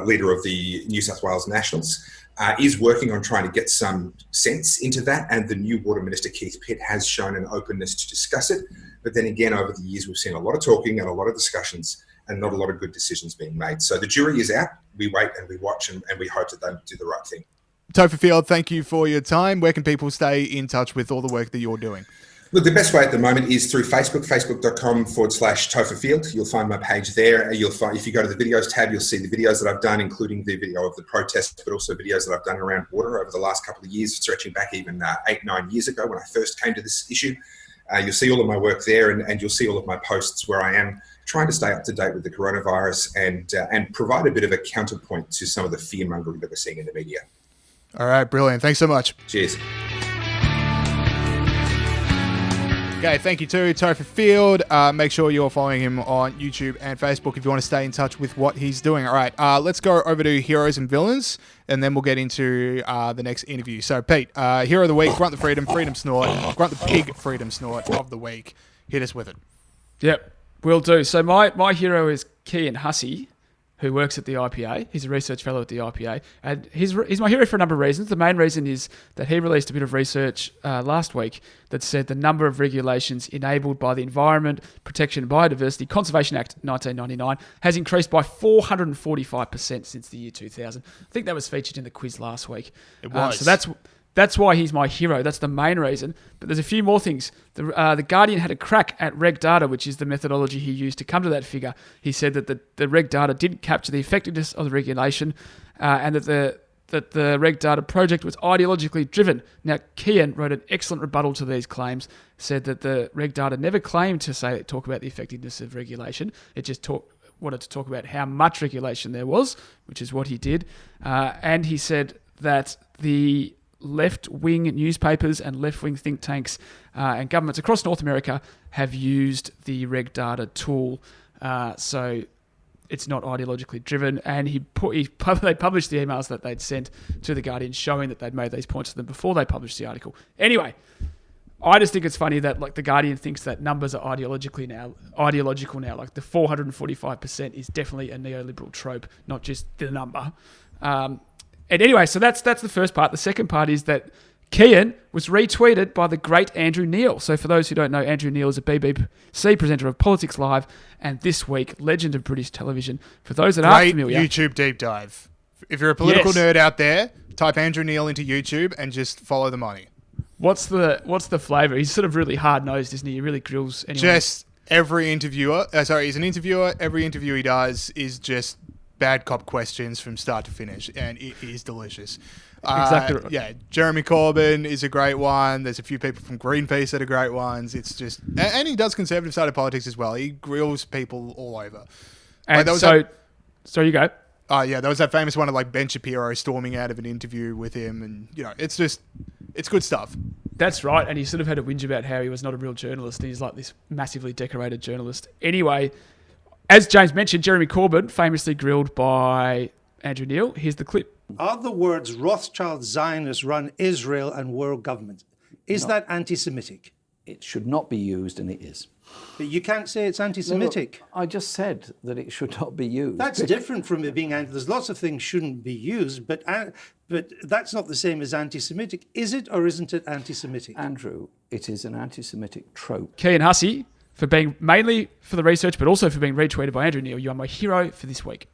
Leader of the New South Wales Nationals, is working on trying to get some sense into that. And the new Water Minister, Keith Pitt, has shown an openness to discuss it. But then again, over the years, we've seen a lot of talking and a lot of discussions and not a lot of good decisions being made. So the jury is out. We wait and we watch and we hope that they do the right thing. Topher Field, thank you for your time. Where can people stay in touch with all the work that you're doing? Look, the best way at the moment is through Facebook, facebook.com/Topher Field. You'll find my page there. You'll find, if you go to the videos tab, you'll see the videos that I've done, including the video of the protest, but also videos that I've done around water over the last couple of years, stretching back even 8-9 years ago when I first came to this issue. You'll see all of my work there, and you'll see all of my posts where I am trying to stay up to date with the coronavirus and provide a bit of a counterpoint to some of the fear-mongering that we're seeing in the media. All right, brilliant. Thanks so much. Cheers. Okay, thank you to Topher Field. Make sure you're following him on YouTube and Facebook if you want to stay in touch with what he's doing. All right, let's go over to Heroes and Villains, and then we'll get into the next interview. So, Pete, Hero of the Week, Grunt the Freedom Snort, Grunt the Pig Freedom Snort of the Week. Hit us with it. Yep, will do. So my hero is Kian Hussey, who works at the IPA. He's a research fellow at the IPA. And he's my hero for a number of reasons. The main reason is that he released a bit of research last week that said the number of regulations enabled by the Environment Protection and Biodiversity Conservation Act 1999 has increased by 445% since the year 2000. I think that was featured in the quiz last week. It was. So that's why he's my hero. That's the main reason. But there's a few more things. The Guardian had a crack at reg data, which is the methodology he used to come to that figure. He said that the reg data didn't capture the effectiveness of the regulation and that the reg data project was ideologically driven. Now, Kian wrote an excellent rebuttal to these claims, said that the reg data never claimed to talk about the effectiveness of regulation. It just wanted to talk about how much regulation there was, which is what he did. And he said that the left-wing newspapers and left-wing think tanks and governments across North America have used the reg data tool, so it's not ideologically driven. And they published the emails that they'd sent to the Guardian showing that they'd made these points to them before they published the article. Anyway, I just think it's funny that the Guardian thinks that numbers are ideological now. Like the 445% is definitely a neoliberal trope, not just the number. And anyway, so that's the first part. The second part is that Kian was retweeted by the great Andrew Neil. So for those who don't know, Andrew Neil is a BBC presenter of Politics Live and This Week, legend of British television. For those that aren't familiar, YouTube deep dive. If you're a political nerd out there, type Andrew Neil into YouTube and just follow the money. What's the flavour? He's sort of really hard-nosed, isn't he? He really grills anyone. Just every interviewer... he's an interviewer. Every interview he does is just bad cop questions from start to finish, and it is delicious. Exactly right. Yeah, Jeremy Corbyn is a great one. There's a few people from Greenpeace that are great ones. It's just... And he does conservative side of politics as well. He grills people all over. And so you go. Yeah, there was that famous one of Ben Shapiro storming out of an interview with him, and it's good stuff. That's right, and he sort of had a whinge about how he was not a real journalist, and he's like this massively decorated journalist. Anyway, as James mentioned, Jeremy Corbyn famously grilled by Andrew Neil. Here's the clip. Are the words Rothschild Zionists run Israel and world government? Is that anti-Semitic? It should not be used, and it is. But you can't say it's anti-Semitic. No, I just said that it should not be used. That's different from it being there's lots of things shouldn't be used, but that's not the same as anti-Semitic. Is it or isn't it anti-Semitic? Andrew, it is an anti-Semitic trope. Kean Hussey, for being mainly for the research, but also for being retweeted by Andrew Neil. You are my hero for this week.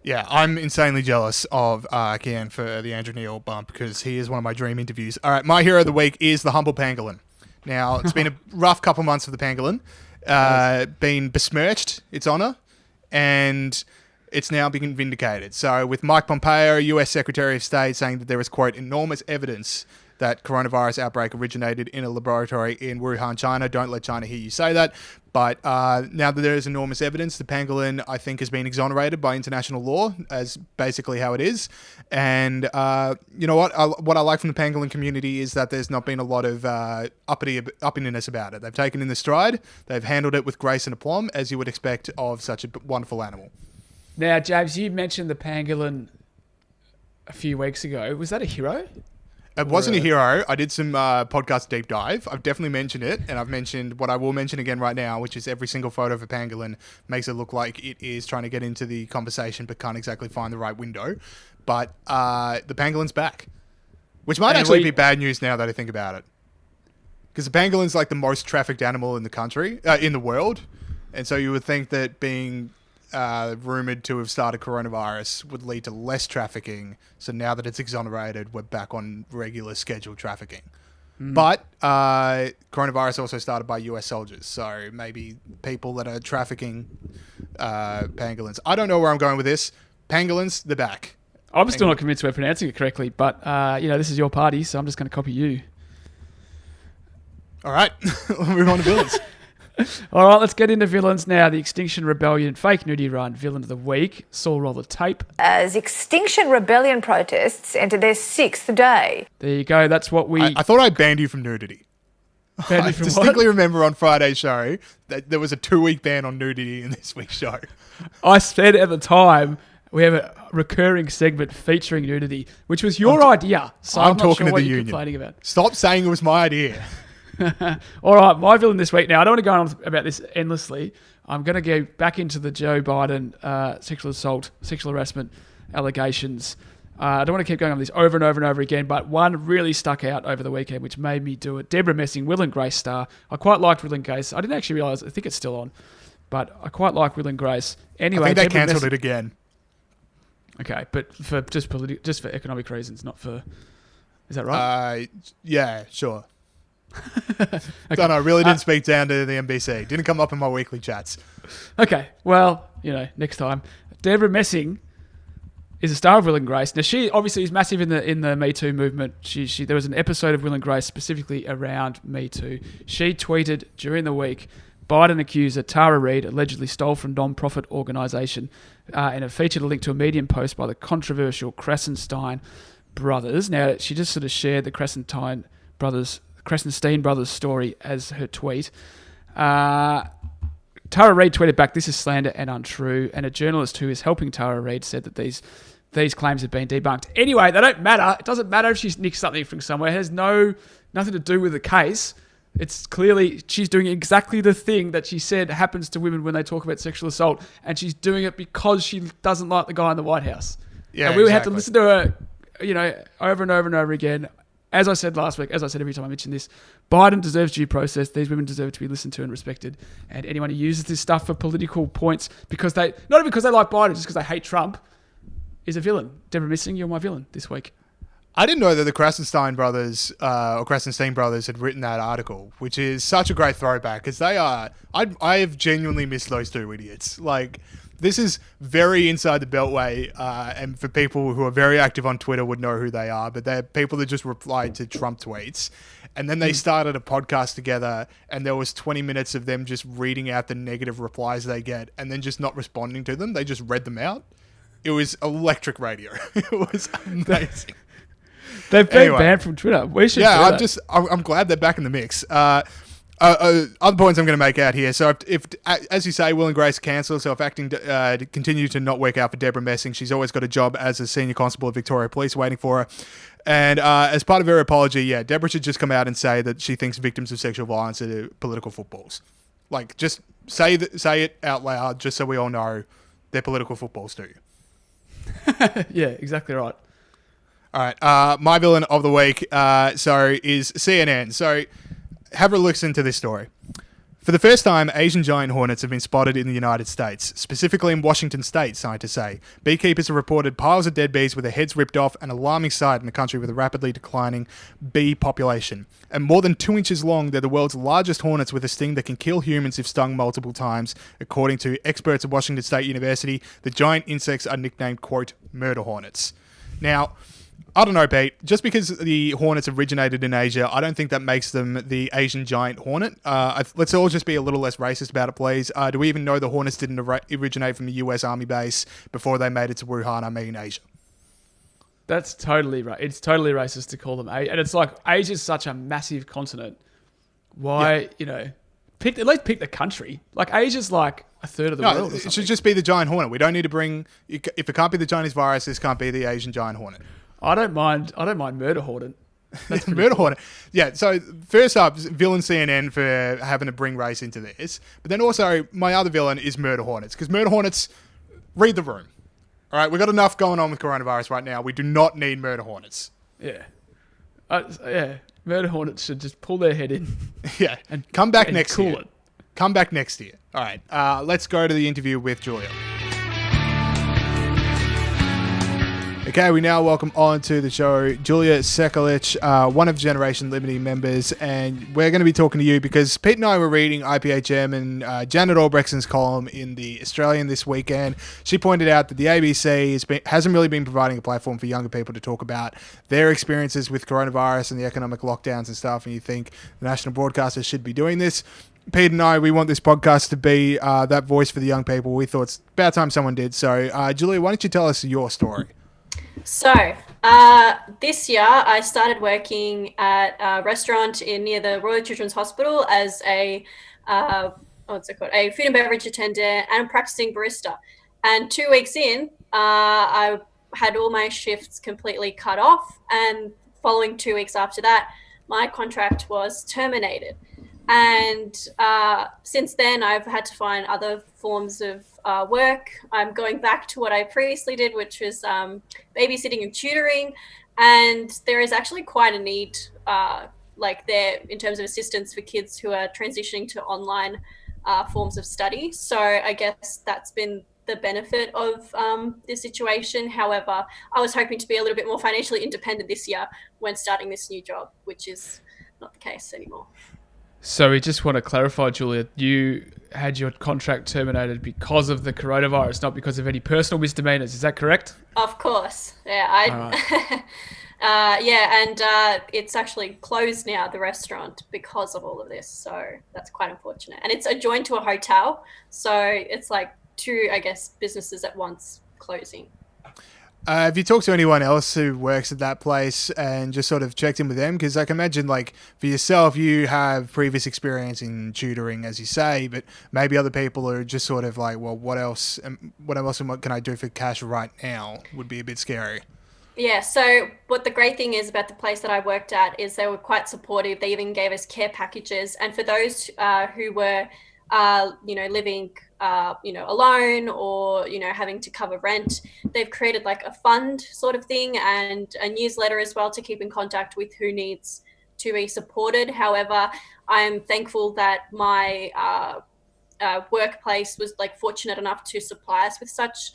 Yeah, I'm insanely jealous of Kian for the Andrew Neil bump because he is one of my dream interviews. All right, my hero of the week is the humble pangolin. Now, it's been a rough couple months for the pangolin. Been besmirched, its honour, and it's now been vindicated. So with Mike Pompeo, US Secretary of State, saying that there is, quote, enormous evidence that coronavirus outbreak originated in a laboratory in Wuhan, China. Don't let China hear you say that. But now that there is enormous evidence, the pangolin, I think, has been exonerated by international law as basically how it is. And you know what? What I like from the pangolin community is that there's not been a lot of uppiness about it. They've taken in the stride. They've handled it with grace and aplomb, as you would expect of such a wonderful animal. Now, James, you mentioned the pangolin a few weeks ago. Was that a hero? It wasn't a hero. I did some podcast deep dive. I've definitely mentioned it, and I've mentioned what I will mention again right now, which is every single photo of a pangolin makes it look like it is trying to get into the conversation but can't exactly find the right window. But the pangolin's back, which might actually be bad news now that I think about it. Because the pangolin's like the most trafficked animal in the country, in the world. And so you would think that being rumoured to have started coronavirus would lead to less trafficking. So now that it's exonerated, we're back on regular scheduled trafficking. But coronavirus also started by US soldiers. So maybe people that are trafficking pangolins. I don't know where I'm going with this. Pangolins, they're back. I'm still not convinced we're pronouncing it correctly, but this is your party, so I'm just going to copy you. All right, we'll move on to villains. All right, let's get into villains now. The Extinction Rebellion fake nudity run villain of the week. Saul, roll the tape. As Extinction Rebellion protests enter their 6th day. There you go. That's what we... I thought I banned you from nudity. Banned you I from distinctly what? remember on Friday's show that there was a 2-week ban on nudity in this week's show. I said at the time we have a recurring segment featuring nudity, which was your idea. So I'm not talking sure to what the you're union. complaining about. Stop saying it was my idea. All right, my villain this week. Now, I don't want to go on about this endlessly. I'm going to go back into the Joe Biden sexual assault, sexual harassment allegations. I don't want to keep going on this over and over and over again, but one really stuck out over the weekend, which made me do it. Deborah Messing, Will and Grace star. I quite liked Will and Grace. I didn't actually realise, I think it's still on, but I quite like Will and Grace. Anyway, I think they cancelled it again. Okay, but for just for economic reasons, not for... Is that right? Yeah, sure. Okay. Don't know, really didn't speak down to the NBC. Didn't come up in my weekly chats. Okay, well, next time. Deborah Messing is a star of Will and Grace. Now, she obviously is massive in the Me Too movement. There was an episode of Will and Grace specifically around Me Too. She tweeted during the week, Biden accuser Tara Reid allegedly stole from non-profit organisation, and it featured a link to a Medium post by the controversial Krasenstein brothers. Now, she just sort of shared the Krasenstein brothers story as her tweet. Tara Reid tweeted back, "This is slander and untrue," and a journalist who is helping Tara Reid said that these claims have been debunked. Anyway, they don't matter. It doesn't matter if she's nicked something from somewhere. It has nothing to do with the case. It's clearly she's doing exactly the thing that she said happens to women when they talk about sexual assault, and she's doing it because she doesn't like the guy in the White House. Yeah, and we had to listen to her, over and over and over again. As I said last week, as I said every time I mention this, Biden deserves due process. These women deserve to be listened to and respected. And anyone who uses this stuff for political points not because they like Biden, just because they hate Trump, is a villain. Deborah Messing, you're my villain this week. I didn't know that the Krasenstein brothers or Krasenstein brothers had written that article, which is such a great throwback because they are. I have genuinely missed those two idiots. Like, this is very inside the Beltway, and for people who are very active on Twitter would know who they are, but they're people that just replied to Trump tweets. And then they started a podcast together, and there was 20 minutes of them just reading out the negative replies they get and then just not responding to them. They just read them out. It was electric radio. It was amazing. They've been banned from Twitter. We should I'm glad they're back in the mix. Other points I'm going to make out here. So if as you say, Will and Grace cancelled, so if acting continue to not work out for Deborah Messing, she's always got a job as a senior constable of Victoria Police waiting for her. And as part of her apology, Deborah should just come out and say that she thinks victims of sexual violence are political footballs. Like, just say it out loud, just so we all know they're political footballs too. Yeah, exactly right. All right, my villain of the week, is CNN. So, have a listen to this story. For the first time, Asian giant hornets have been spotted in the United States, specifically in Washington state, scientists say. Beekeepers have reported piles of dead bees with their heads ripped off, an alarming sight in a country with a rapidly declining bee population. And more than 2 inches long, they're the world's largest hornets with a sting that can kill humans if stung multiple times. According to experts at Washington State University, the giant insects are nicknamed, quote, murder hornets. Now, I don't know, Pete. Just because the hornets originated in Asia, I don't think that makes them the Asian giant hornet. Let's all just be a little less racist about it, please. Do we even know the hornets didn't originate from a US Army base before they made it to Wuhan, Asia? That's totally right. It's totally racist to call them Asia. And it's like, Asia's such a massive continent. Why, at least pick the country. Like, Asia's like a third of the world or something. It should just be the giant hornet. We don't need to bring... If it can't be the Chinese virus, this can't be the Asian giant hornet. I don't mind murder hornet. That's murder hornet. Yeah. So first up, villain CNN for having to bring race into this, but then also my other villain is murder hornets, because murder hornets read the room. All right, we've got enough going on with coronavirus right now. We do not need murder hornets. Yeah. Murder hornets should just pull their head in. Yeah. And come back next cool year. It. Come back next year. All right. Let's go to the interview with Julia. Okay, we now welcome on to the show Julia Sekulic, one of Generation Liberty members, and we're going to be talking to you because Pete and I were reading IPA chairman Janet Albrechtson's column in The Australian this weekend. She pointed out that the ABC hasn't really been providing a platform for younger people to talk about their experiences with coronavirus and the economic lockdowns and stuff, and you think the national broadcasters should be doing this. Pete and I, we want this podcast to be that voice for the young people. We thought it's about time someone did. So, Julia, why don't you tell us your story? So, this year I started working at a restaurant near the Royal Children's Hospital as a a food and beverage attendant and practicing barista. And 2 weeks in, I had all my shifts completely cut off. And following 2 weeks after that, my contract was terminated. And since then, I've had to find other forms of work. I'm going back to what I previously did, which was babysitting and tutoring. And there is actually quite a need there in terms of assistance for kids who are transitioning to online forms of study. So I guess that's been the benefit of this situation. However, I was hoping to be a little bit more financially independent this year when starting this new job, which is not the case anymore. So we just want to clarify, Julia, you had your contract terminated because of the coronavirus, not because of any personal misdemeanors. Is that correct? Of course. Yeah. And it's actually closed now, the restaurant, because of all of this. So that's quite unfortunate. And it's adjoined to a hotel. So it's like two, I guess, businesses at once closing. Have you talked to anyone else who works at that place and just sort of checked in with them? Because I can imagine, like, for yourself, you have previous experience in tutoring, as you say, but maybe other people are just sort of like, well, what else and what can I do for cash right now would be a bit scary. Yeah, so what the great thing is about the place that I worked at is they were quite supportive. They even gave us care packages. And for those who were, living alone or, having to cover rent, they've created like a fund sort of thing and a newsletter as well to keep in contact with who needs to be supported. However, I'm thankful that my workplace was fortunate enough to supply us with such,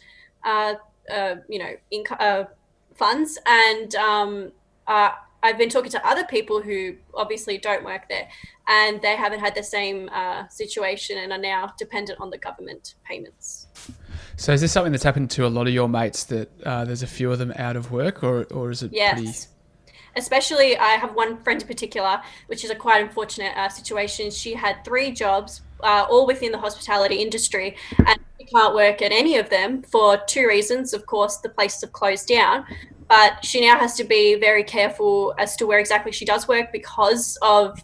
funds. And I've been talking to other people who obviously don't work there and they haven't had the same situation and are now dependent on the government payments. So is this something that's happened to a lot of your mates, that there's a few of them out of work, or is it pretty... Especially, I have one friend in particular, which is a quite unfortunate situation. She had 3 jobs, all within the hospitality industry, and she can't work at any of them for 2 reasons. Of course, the places have closed down, but she now has to be very careful as to where exactly she does work because of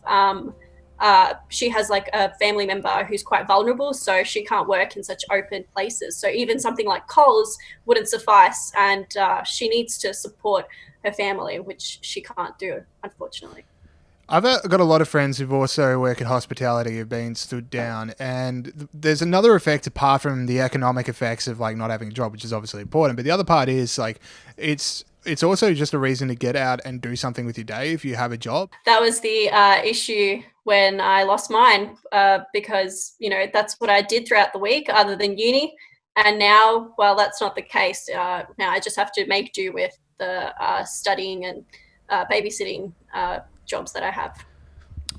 she has like a family member who's quite vulnerable, so she can't work in such open places. So even something like Coles wouldn't suffice, and she needs to support her family, which she can't do, unfortunately. I've got a lot of friends who've also work in hospitality who've been stood down, and there's another effect apart from the economic effects of like not having a job, which is obviously important. But the other part is like it's also just a reason to get out and do something with your day if you have a job. That was the issue when I lost mine, because that's what I did throughout the week, other than uni. And now, well, that's not the case. Now I just have to make do with the studying and babysitting jobs that I have.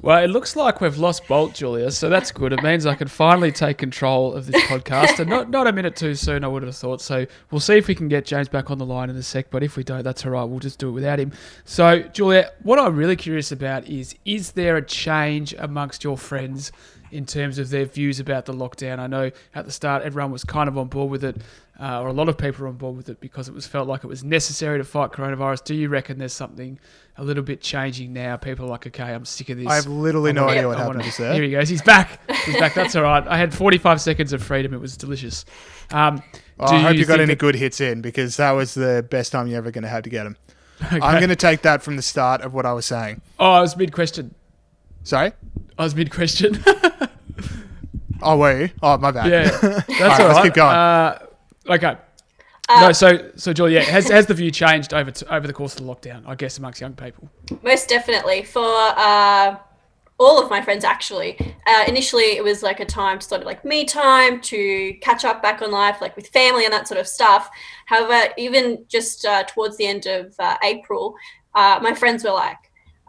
Well, it looks like we've lost Bolt, Julia, so that's good. It means I can finally take control of this podcast, and not a minute too soon, I would have thought. So we'll see if we can get James back on the line in a sec, but if we don't, that's all right. We'll just do it without him. So, Julia, what I'm really curious about is there a change amongst your friends in terms of their views about the lockdown? I know at the start everyone was kind of on board with it, or a lot of people were on board with it because it was felt like it was necessary to fight coronavirus. Do you reckon there's something a little bit changing now? People are like, okay, I'm sick of this. I have literally no idea what happened just there. Here he goes. He's back. That's all right. I had 45 seconds of freedom. It was delicious. I hope you got any good hits in, because that was the best time you're ever going to have to get them. Okay. I'm going to take that from the start of what I was saying. Oh, I was mid-question. Sorry? I was mid-question. Oh, were you? Oh, my bad. Yeah, that's all right. Let's keep going. Okay. No, so Julia, has the view changed over the course of the lockdown, I guess, amongst young people? Most definitely. For all of my friends, actually. Initially, it was like a time to sort of like me time to catch up back on life, like with family and that sort of stuff. However, even just towards the end of April, my friends were like,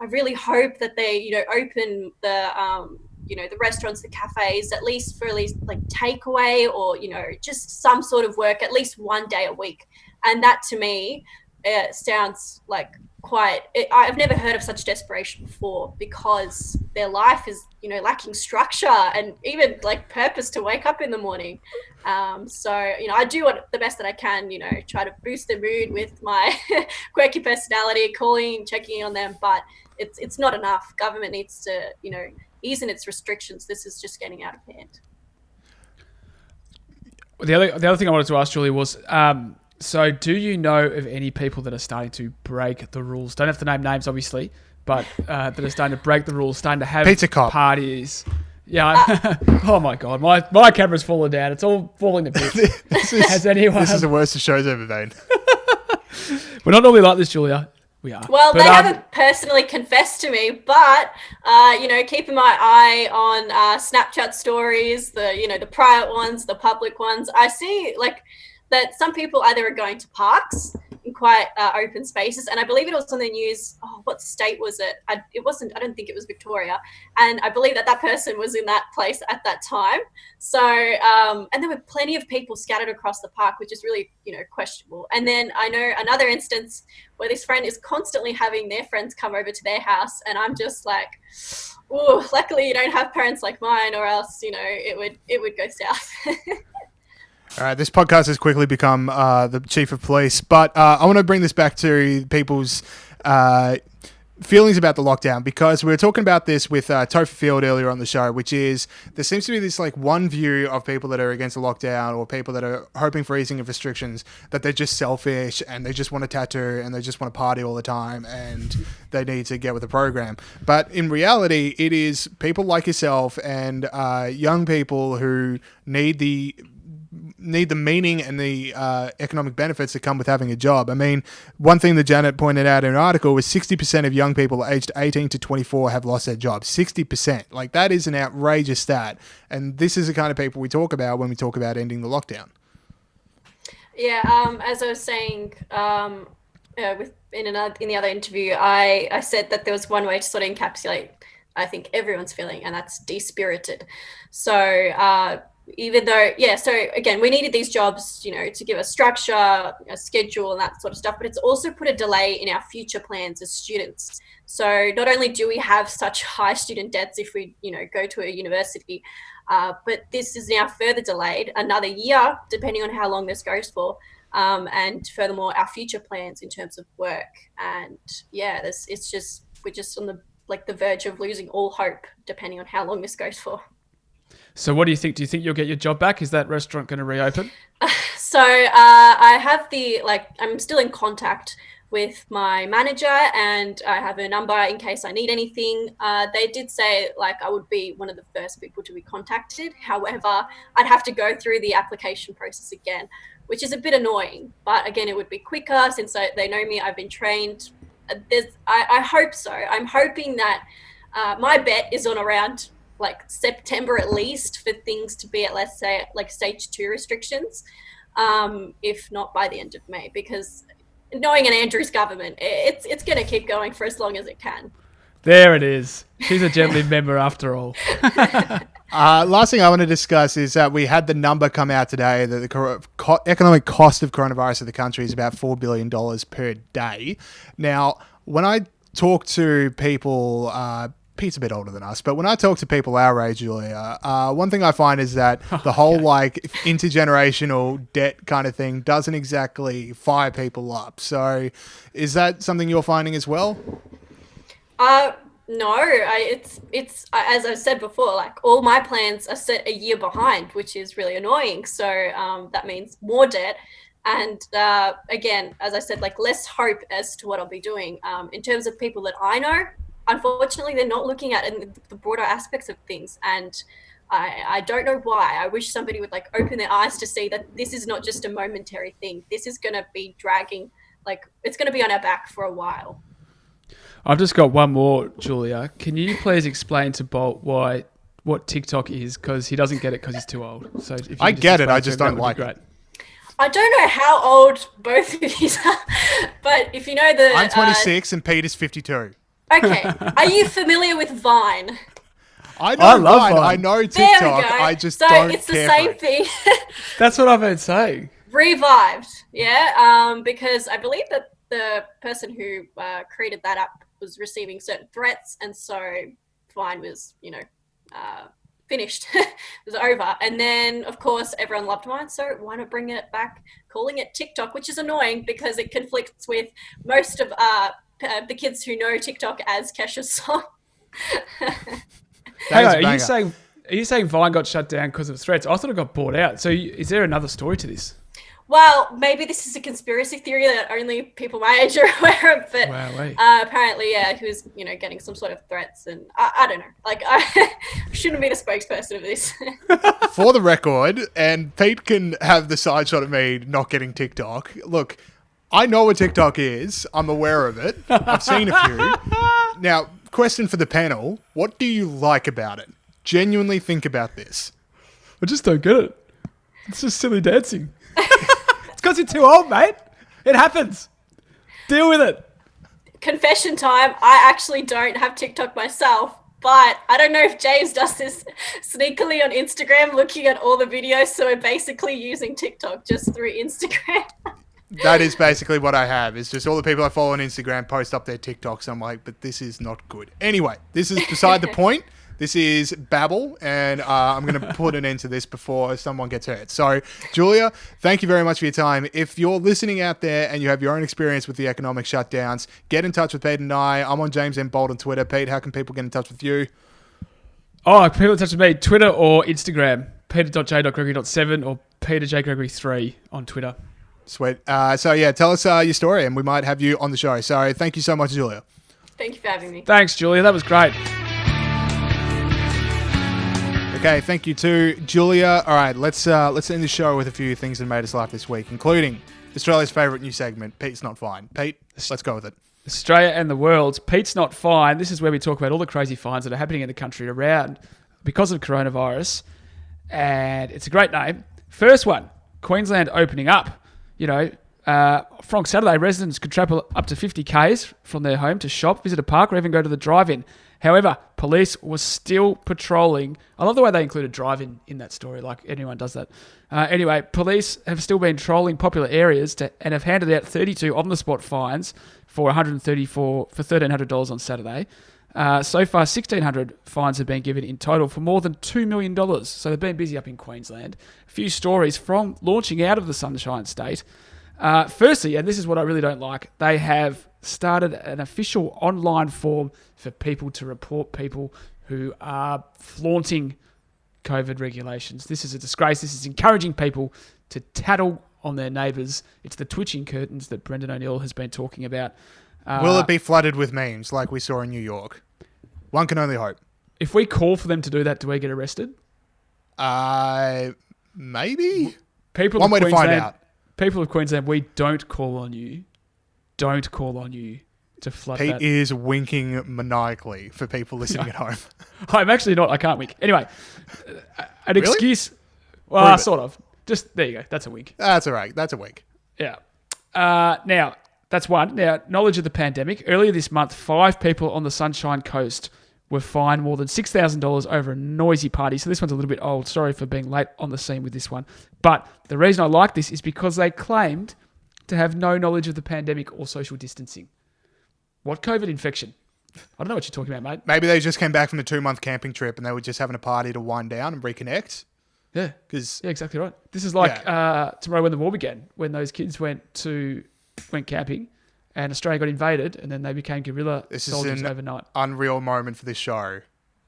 I really hope that they, open the restaurants, the cafes, at least like takeaway or, just some sort of work, at least one day a week. And that to me sounds like I've never heard of such desperation before, because their life is, lacking structure and even like purpose to wake up in the morning. So, I do the best that I can, try to boost their mood with my quirky personality, calling, checking in on them, but it's not enough. Government needs to, ease in its restrictions. This is just getting out of hand. The other thing I wanted to ask, Julie, was so do you know of any people that are starting to break the rules? Don't have to name names, obviously, but that are starting to break the rules, starting to have Pizza Cop parties. Yeah. Oh my God, my camera's fallen down. It's all falling to bits. This is the worst the show's ever been. We're not normally like this, Julia. We are. Well, they haven't personally confessed to me, but keeping my eye on Snapchat stories, the private ones, the public ones, I see like that some people either are going to parks in quite open spaces, and I believe it was on the news. Oh, what state was it? I don't think it was Victoria, and I believe that person was in that place at that time. So, and there were plenty of people scattered across the park, which is really questionable. And then I know another instance where this friend is constantly having their friends come over to their house, and I'm just like, oh, luckily you don't have parents like mine, or else it would go south. All right, this podcast has quickly become the chief of police, but I want to bring this back to people's feelings about the lockdown, because we were talking about this with Topher Field earlier on the show, which is there seems to be this like one view of people that are against the lockdown or people that are hoping for easing of restrictions, that they're just selfish and they just want a tattoo and they just want to party all the time and they need to get with the program. But in reality, it is people like yourself and young people who need the meaning and the economic benefits that come with having a job. I mean, one thing that Janet pointed out in an article was 60% of young people aged 18 to 24 have lost their jobs. 60%. Like, that is an outrageous stat. And this is the kind of people we talk about when we talk about ending the lockdown. Yeah, as I was saying in the other interview, I said that there was one way to sort of encapsulate, I think, everyone's feeling, and that's de-spirited. So even though, so again, we needed these jobs, to give us structure, a schedule and that sort of stuff, but it's also put a delay in our future plans as students. So not only do we have such high student debts if we, go to a university, but this is now further delayed another year, depending on how long this goes for. And furthermore, our future plans in terms of work. And yeah, we're just on the like the verge of losing all hope, depending on how long this goes for. So what do you think? Do you think you'll get your job back? Is that restaurant going to reopen? So I have I'm still in contact with my manager, and I have a number in case I need anything. They did say like I would be one of the first people to be contacted. However, I'd have to go through the application process again, which is a bit annoying. But again, it would be quicker since they know me. I've been trained. I hope so. I'm hoping that my bet is on around like September at least for things to be at, let's say, like stage 2 restrictions, if not by the end of May, because knowing an Andrews government, it's going to keep going for as long as it can. There it is. She's a gently member after all. Last thing I want to discuss is that we had the number come out today that the economic cost of coronavirus of the country is about $4 billion per day. Now, when I talk to people, Pete's a bit older than us, but when I talk to people our age, Julia, one thing I find is that the whole like intergenerational debt kind of thing doesn't exactly fire people up. So is that something you're finding as well? No, it's as I said before, like all my plans are set a year behind, which is really annoying. So that means more debt. And again, as I said, like less hope as to what I'll be doing. In terms of people that I know, unfortunately, they're not looking at the broader aspects of things. And I don't know why. I wish somebody would like open their eyes to see that this is not just a momentary thing. This is going to be dragging, like it's going to be on our back for a while. I've just got one more, Julia. Can you please explain to Bolt what TikTok is? Because he doesn't get it because he's too old. So if you I get it. I just don't like it. I don't know how old both of you are, but if you know I'm 26 and Pete is 52. Okay. Are you familiar with Vine? I love Vine. I know TikTok. There we go. I just so don't it's the care same for it. thing. That's what I've been saying. Revived, yeah. Because I believe that the person who created that app was receiving certain threats, and so Vine was, finished. It was over. And then, of course, everyone loved Vine, so why not bring it back, calling it TikTok, which is annoying because it conflicts with most of the kids who know TikTok as Kesha's song. Hang on, are you saying Vine got shut down because of threats? I thought it got bought out. So is there another story to this? Well, maybe this is a conspiracy theory that only people my age are aware of, but apparently, yeah, he was, getting some sort of threats, and I don't know. Like, I shouldn't be the spokesperson of this. For the record, and Pete can have the side shot of me not getting TikTok. Look, I know what TikTok is. I'm aware of it. I've seen a few. Now, question for the panel. What do you like about it? Genuinely think about this. I just don't get it. It's just silly dancing. It's because you're too old, mate. It happens. Deal with it. Confession time. I actually don't have TikTok myself, but I don't know if James does this sneakily on Instagram, looking at all the videos. So we're basically using TikTok just through Instagram. That is basically what I have. It's just all the people I follow on Instagram post up their TikToks. I'm like, but this is not good. Anyway, this is beside the point. This is Babble, and I'm going to put an end to this before someone gets hurt. So, Julia, thank you very much for your time. If you're listening out there and you have your own experience with the economic shutdowns, get in touch with Pete and I. I'm on James M. Bolt on Twitter. Pete, how can people get in touch with you? Oh, people in touch with me, Twitter or Instagram, peter.j.gregory.7 or peterjgregory3 on Twitter. Sweet. So, yeah, tell us your story, and we might have you on the show. So, thank you so much, Julia. Thank you for having me. Thanks, Julia. That was great. Okay, thank you to Julia. All right, let's end the show with a few things that made us laugh this week, including Australia's favourite new segment, Pete's Not Fine. Pete, let's go with it. Australia and the world. Pete's Not Fine. This is where we talk about all the crazy fines that are happening in the country around because of coronavirus. And it's a great name. First one, Queensland opening up. From Saturday, residents could travel up to 50 k's from their home to shop, visit a park, or even go to the drive-in. However, police were still patrolling. I love the way they included drive-in in that story, like anyone does that. Anyway, police have still been trolling popular areas and have handed out 32 on-the-spot fines for $1,300 on Saturday. So far, 1,600 fines have been given in total for more than $2 million. So they've been busy up in Queensland. A few stories from launching out of the Sunshine State. Firstly, and this is what I really don't like, they have started an official online form for people to report people who are flaunting COVID regulations. This is a disgrace. This is encouraging people to tattle on their neighbours. It's the twitching curtains that Brendan O'Neill has been talking about. Will it be flooded with memes like we saw in New York? One can only hope. If we call for them to do that, do we get arrested? Maybe. People One of way to find out. People of Queensland, we don't call on you. Don't call on you to flood Pete that. is winking maniacally for people listening at home. I'm actually not. I can't wink. Anyway, an Really? excuse. Well, Prove it. sort of. Just there you go. That's a wink. That's all right. That's a wink. Yeah. Now, that's one. Now, knowledge of the pandemic. Earlier this month, 5 people on the Sunshine Coast were fined more than $6,000 over a noisy party. So this one's a little bit old. Sorry for being late on the scene with this one. But the reason I like this is because they claimed to have no knowledge of the pandemic or social distancing. What COVID infection? I don't know what you're talking about, mate. Maybe they just came back from the 2-month camping trip and they were just having a party to wind down and reconnect. Yeah, Because yeah, exactly right. This is like tomorrow when the war began, when those kids went camping, and Australia got invaded, and then they became guerrilla this is soldiers an overnight. unreal moment for this show,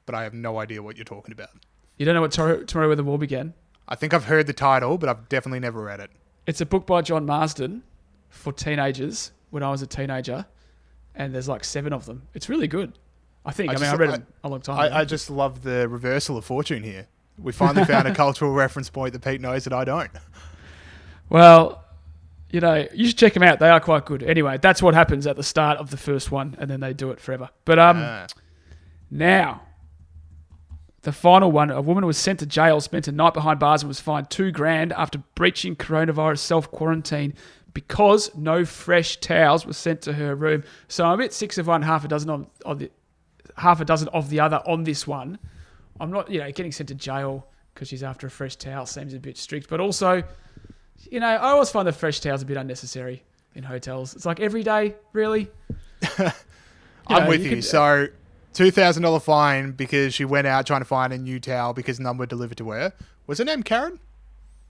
but I have no idea what you're talking about. You don't know what tomorrow when the war began? I think I've heard the title, but I've definitely never read it. It's a book by John Marsden for teenagers when I was a teenager, and there's like 7 of them. It's really good. I read it a long time ago. I just love the reversal of fortune here. We finally found a cultural reference point that Pete knows that I don't. Well, you should check them out. They are quite good. Anyway, that's what happens at the start of the first one, and then they do it forever. But now, the final one, a woman was sent to jail, spent a night behind bars, and was fined $2,000 after breaching coronavirus self-quarantine because no fresh towels were sent to her room. So I'm a bit 6 of one, half a dozen of the other on this one. I'm not, getting sent to jail because she's after a fresh towel seems a bit strict. But also, I always find the fresh towels a bit unnecessary in hotels. It's like every day, really. I'm with you. So, $2,000 fine because she went out trying to find a new towel because none were delivered to her. Was her name Karen?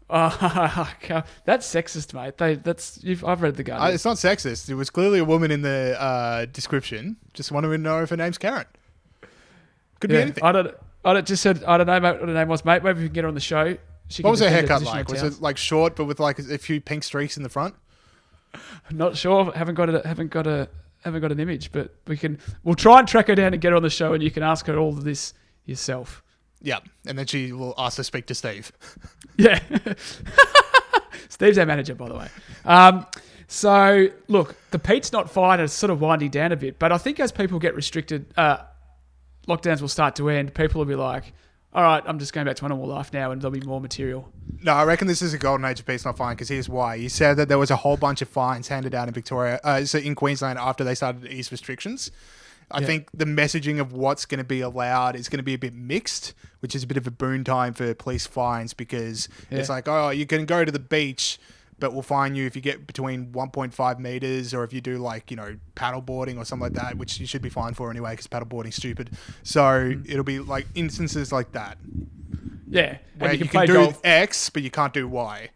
That's sexist, mate. I've read the Guardian. It's not sexist. It was clearly a woman in the description. Just wanted to know if her name's Karen. Could be anything. I don't know mate, what her name was, mate. Maybe we can get her on the show. What was her haircut like? Was it like short but with like a few pink streaks in the front? I'm not sure. Haven't got an image, but we'll try and track her down and get her on the show, and you can ask her all of this yourself. Yeah, and then she will ask to speak to Steve. Yeah. Steve's our manager, by the way. So, look, the Pete's not fine. It's sort of winding down a bit. But I think as people get restricted, lockdowns will start to end. People will be like, all right, I'm just going back to my normal life now, and there'll be more material. No, I reckon this is a golden age of Pete's not fine, because here's why. He said that there was a whole bunch of fines handed out in Victoria, so in Queensland after they started to ease restrictions. I think the messaging of what's going to be allowed is going to be a bit mixed, which is a bit of a boon time for police fines, because it's like, oh, you can go to the beach, but we'll fine you if you get between 1.5 meters, or if you do like, paddle boarding or something like that, which you should be fined for anyway, because paddle boarding's stupid. So it'll be like instances like that. Yeah. Where and you play can do golf. X, but you can't do Y.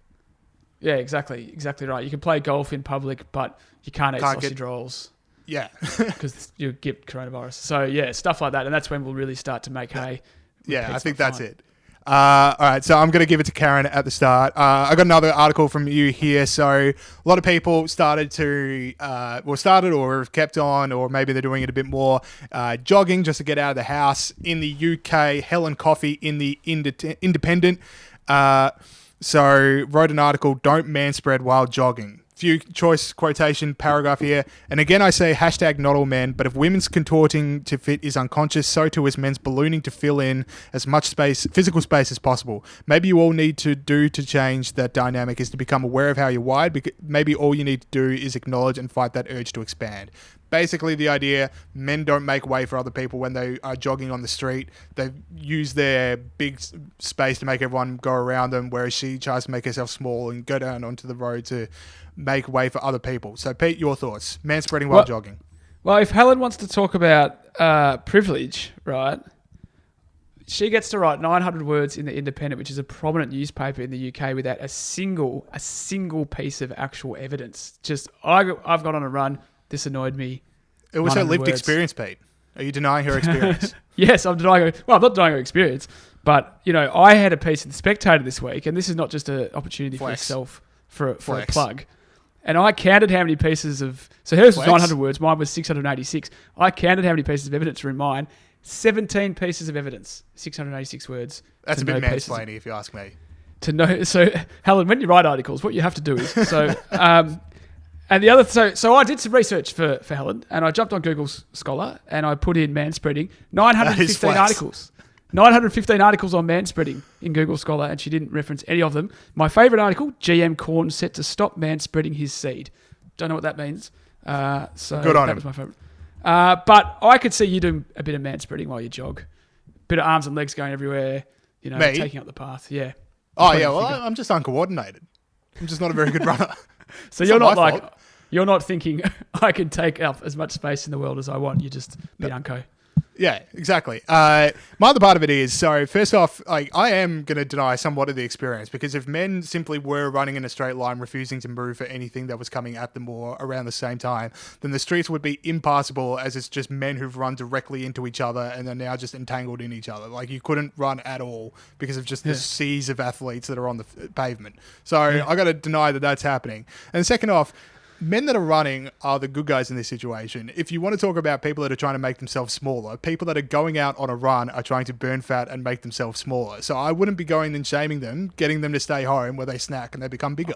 Yeah, exactly right. You can play golf in public, but you can't eat sausage rolls. Yeah. Because you get coronavirus. So, yeah, stuff like that. And that's when we'll really start to make hay. Yeah, I think that's it. All right, so I'm going to give it to Karen at the start. I got another article from you here. So a lot of people started or have kept on, or maybe they're doing it a bit more, jogging just to get out of the house. In the UK, Helen Coffey in the Independent so wrote an article, "Don't manspread while jogging." Few choice quotation paragraph here. "And again, I say hashtag not all men, but if women's contorting to fit is unconscious, so too is men's ballooning to fill in as much physical space as possible. Maybe you all need to do to change that dynamic is to become aware of how you're wired. Because maybe all you need to do is acknowledge and fight that urge to expand." Basically, the idea, men don't make way for other people when they are jogging on the street. They use their big space to make everyone go around them, whereas she tries to make herself small and go down onto the road to make way for other people. So, Pete, your thoughts. Manspreading while jogging. Well, if Helen wants to talk about privilege, right, she gets to write 900 words in the Independent, which is a prominent newspaper in the UK, without a single piece of actual evidence. Just, I've gone on a run. This annoyed me. It was her 900 lived words. experience, Pete. Are you denying her experience? Yes, I'm denying her. Well, I'm not denying her experience, but I had a piece in the Spectator this week, and this is not just an opportunity for yourself for a plug. And I counted how many pieces of... So hers was 900 words. Mine was 686. I counted how many pieces of evidence were in mine. 17 pieces of evidence. 686 words. That's a bit mansplaining, if you ask me. To know... So, Helen, when you write articles, what you have to do is... So, and the other... So I did some research for Helen, and I jumped on Google Scholar, and I put in manspreading. 915 articles. 915 articles on manspreading in Google Scholar, and she didn't reference any of them. My favourite article, GM Corn set to stop manspreading his seed. Don't know what that means. So good on him. That was my favourite. But I could see you doing a bit of manspreading while you jog. Bit of arms and legs going everywhere, Me? Taking up the path. Yeah. Oh, yeah, well, I'm just uncoordinated. I'm just not a very good runner. So you're not like... fault. You're not thinking, I can take up as much space in the world as I want. You're just a bit unco. Yeah, exactly. My other part of it is, so first off, I am going to deny somewhat of the experience, because if men simply were running in a straight line, refusing to move for anything that was coming at them or around the same time, then the streets would be impassable, as it's just men who've run directly into each other and are now just entangled in each other. Like, you couldn't run at all because of just the seas of athletes that are on the pavement. So I got to deny that that's happening. And second off, men that are running are the good guys in this situation. If you want to talk about people that are trying to make themselves smaller, people that are going out on a run are trying to burn fat and make themselves smaller. So I wouldn't be going and shaming them, getting them to stay home where they snack and they become bigger.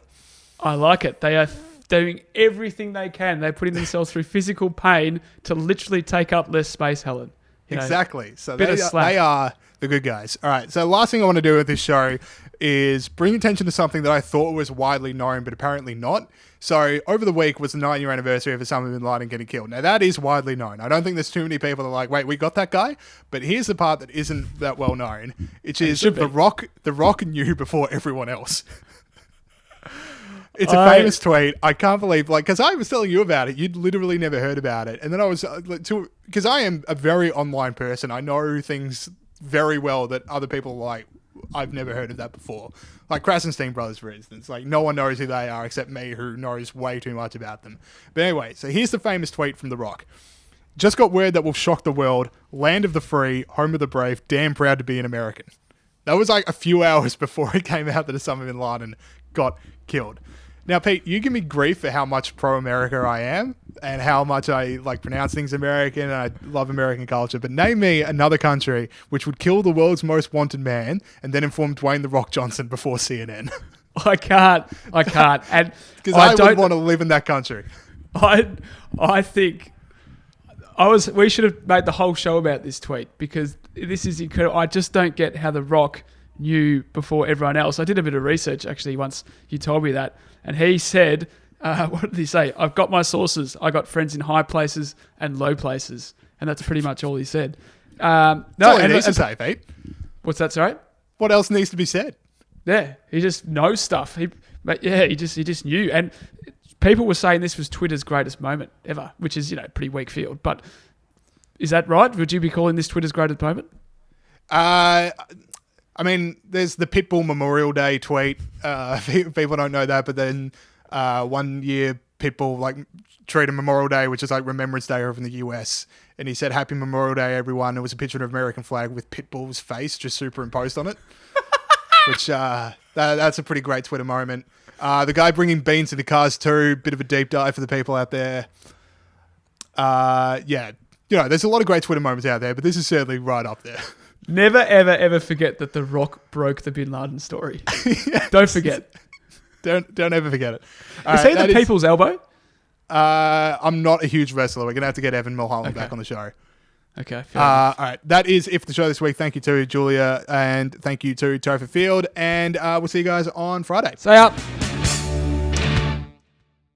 I like it. They are doing everything they can. They're putting themselves through physical pain to literally take up less space, Helen. Exactly. So they are the good guys. All right. So the last thing I want to do with this show is bring attention to something that I thought was widely known, but apparently not. So over the week was the 9-year anniversary of Osama bin Laden getting killed. Now that is widely known. I don't think there's too many people that are like, wait, we got that guy? But here's the part that isn't that well known, which is The Rock knew before everyone else. It's a famous tweet. I can't believe, because I was telling you about it. You'd literally never heard about it. And then I was, because I am a very online person. I know things very well that other people are like, I've never heard of that before. Like Krasenstein brothers, for instance. Like, no one knows who they are except me, who knows way too much about them. But anyway, so here's the famous tweet from The Rock. Just got word that will shock the world. Land of the free, home of the brave, damn proud to be an American. That was like a few hours before it came out that Osama bin Laden got killed. Now, Pete, you give me grief for how much pro-America I am and how much I pronounce things American and I love American culture. But name me another country which would kill the world's most wanted man and then inform Dwayne "The Rock" Johnson before CNN. I can't. And because I don't want to live in that country. I think we should have made the whole show about this tweet, because this is incredible. I just don't get how The Rock knew before everyone else. I did a bit of research actually once you told me that, and he said, what did he say? I've got my sources. I got friends in high places and low places, and that's pretty much all he said. That's all he needs to say, Pete. What's that? Sorry. What else needs to be said? Yeah, he just knows stuff. He just knew, and people were saying this was Twitter's greatest moment ever, which is pretty weak field. But is that right? Would you be calling this Twitter's greatest moment? I mean, there's the Pitbull Memorial Day tweet. People don't know that, but then 1 year Pitbull treated Memorial Day, which is like Remembrance Day over in the US, and he said, "Happy Memorial Day, everyone." It was a picture of an American flag with Pitbull's face just superimposed on it, which that's a pretty great Twitter moment. The guy bringing beans to the cars too, bit of a deep dive for the people out there. There's a lot of great Twitter moments out there, but this is certainly right up there. Never, ever, ever forget that The Rock broke the Bin Laden story. Yes. Don't forget. Don't ever forget it. Is he the people's elbow? I'm not a huge wrestler. We're going to have to get Evan Mulholland back on the show. Okay. Fair enough. All right. That is it for the show this week. Thank you to Julia, and thank you to Topher Field. And we'll see you guys on Friday. Stay up.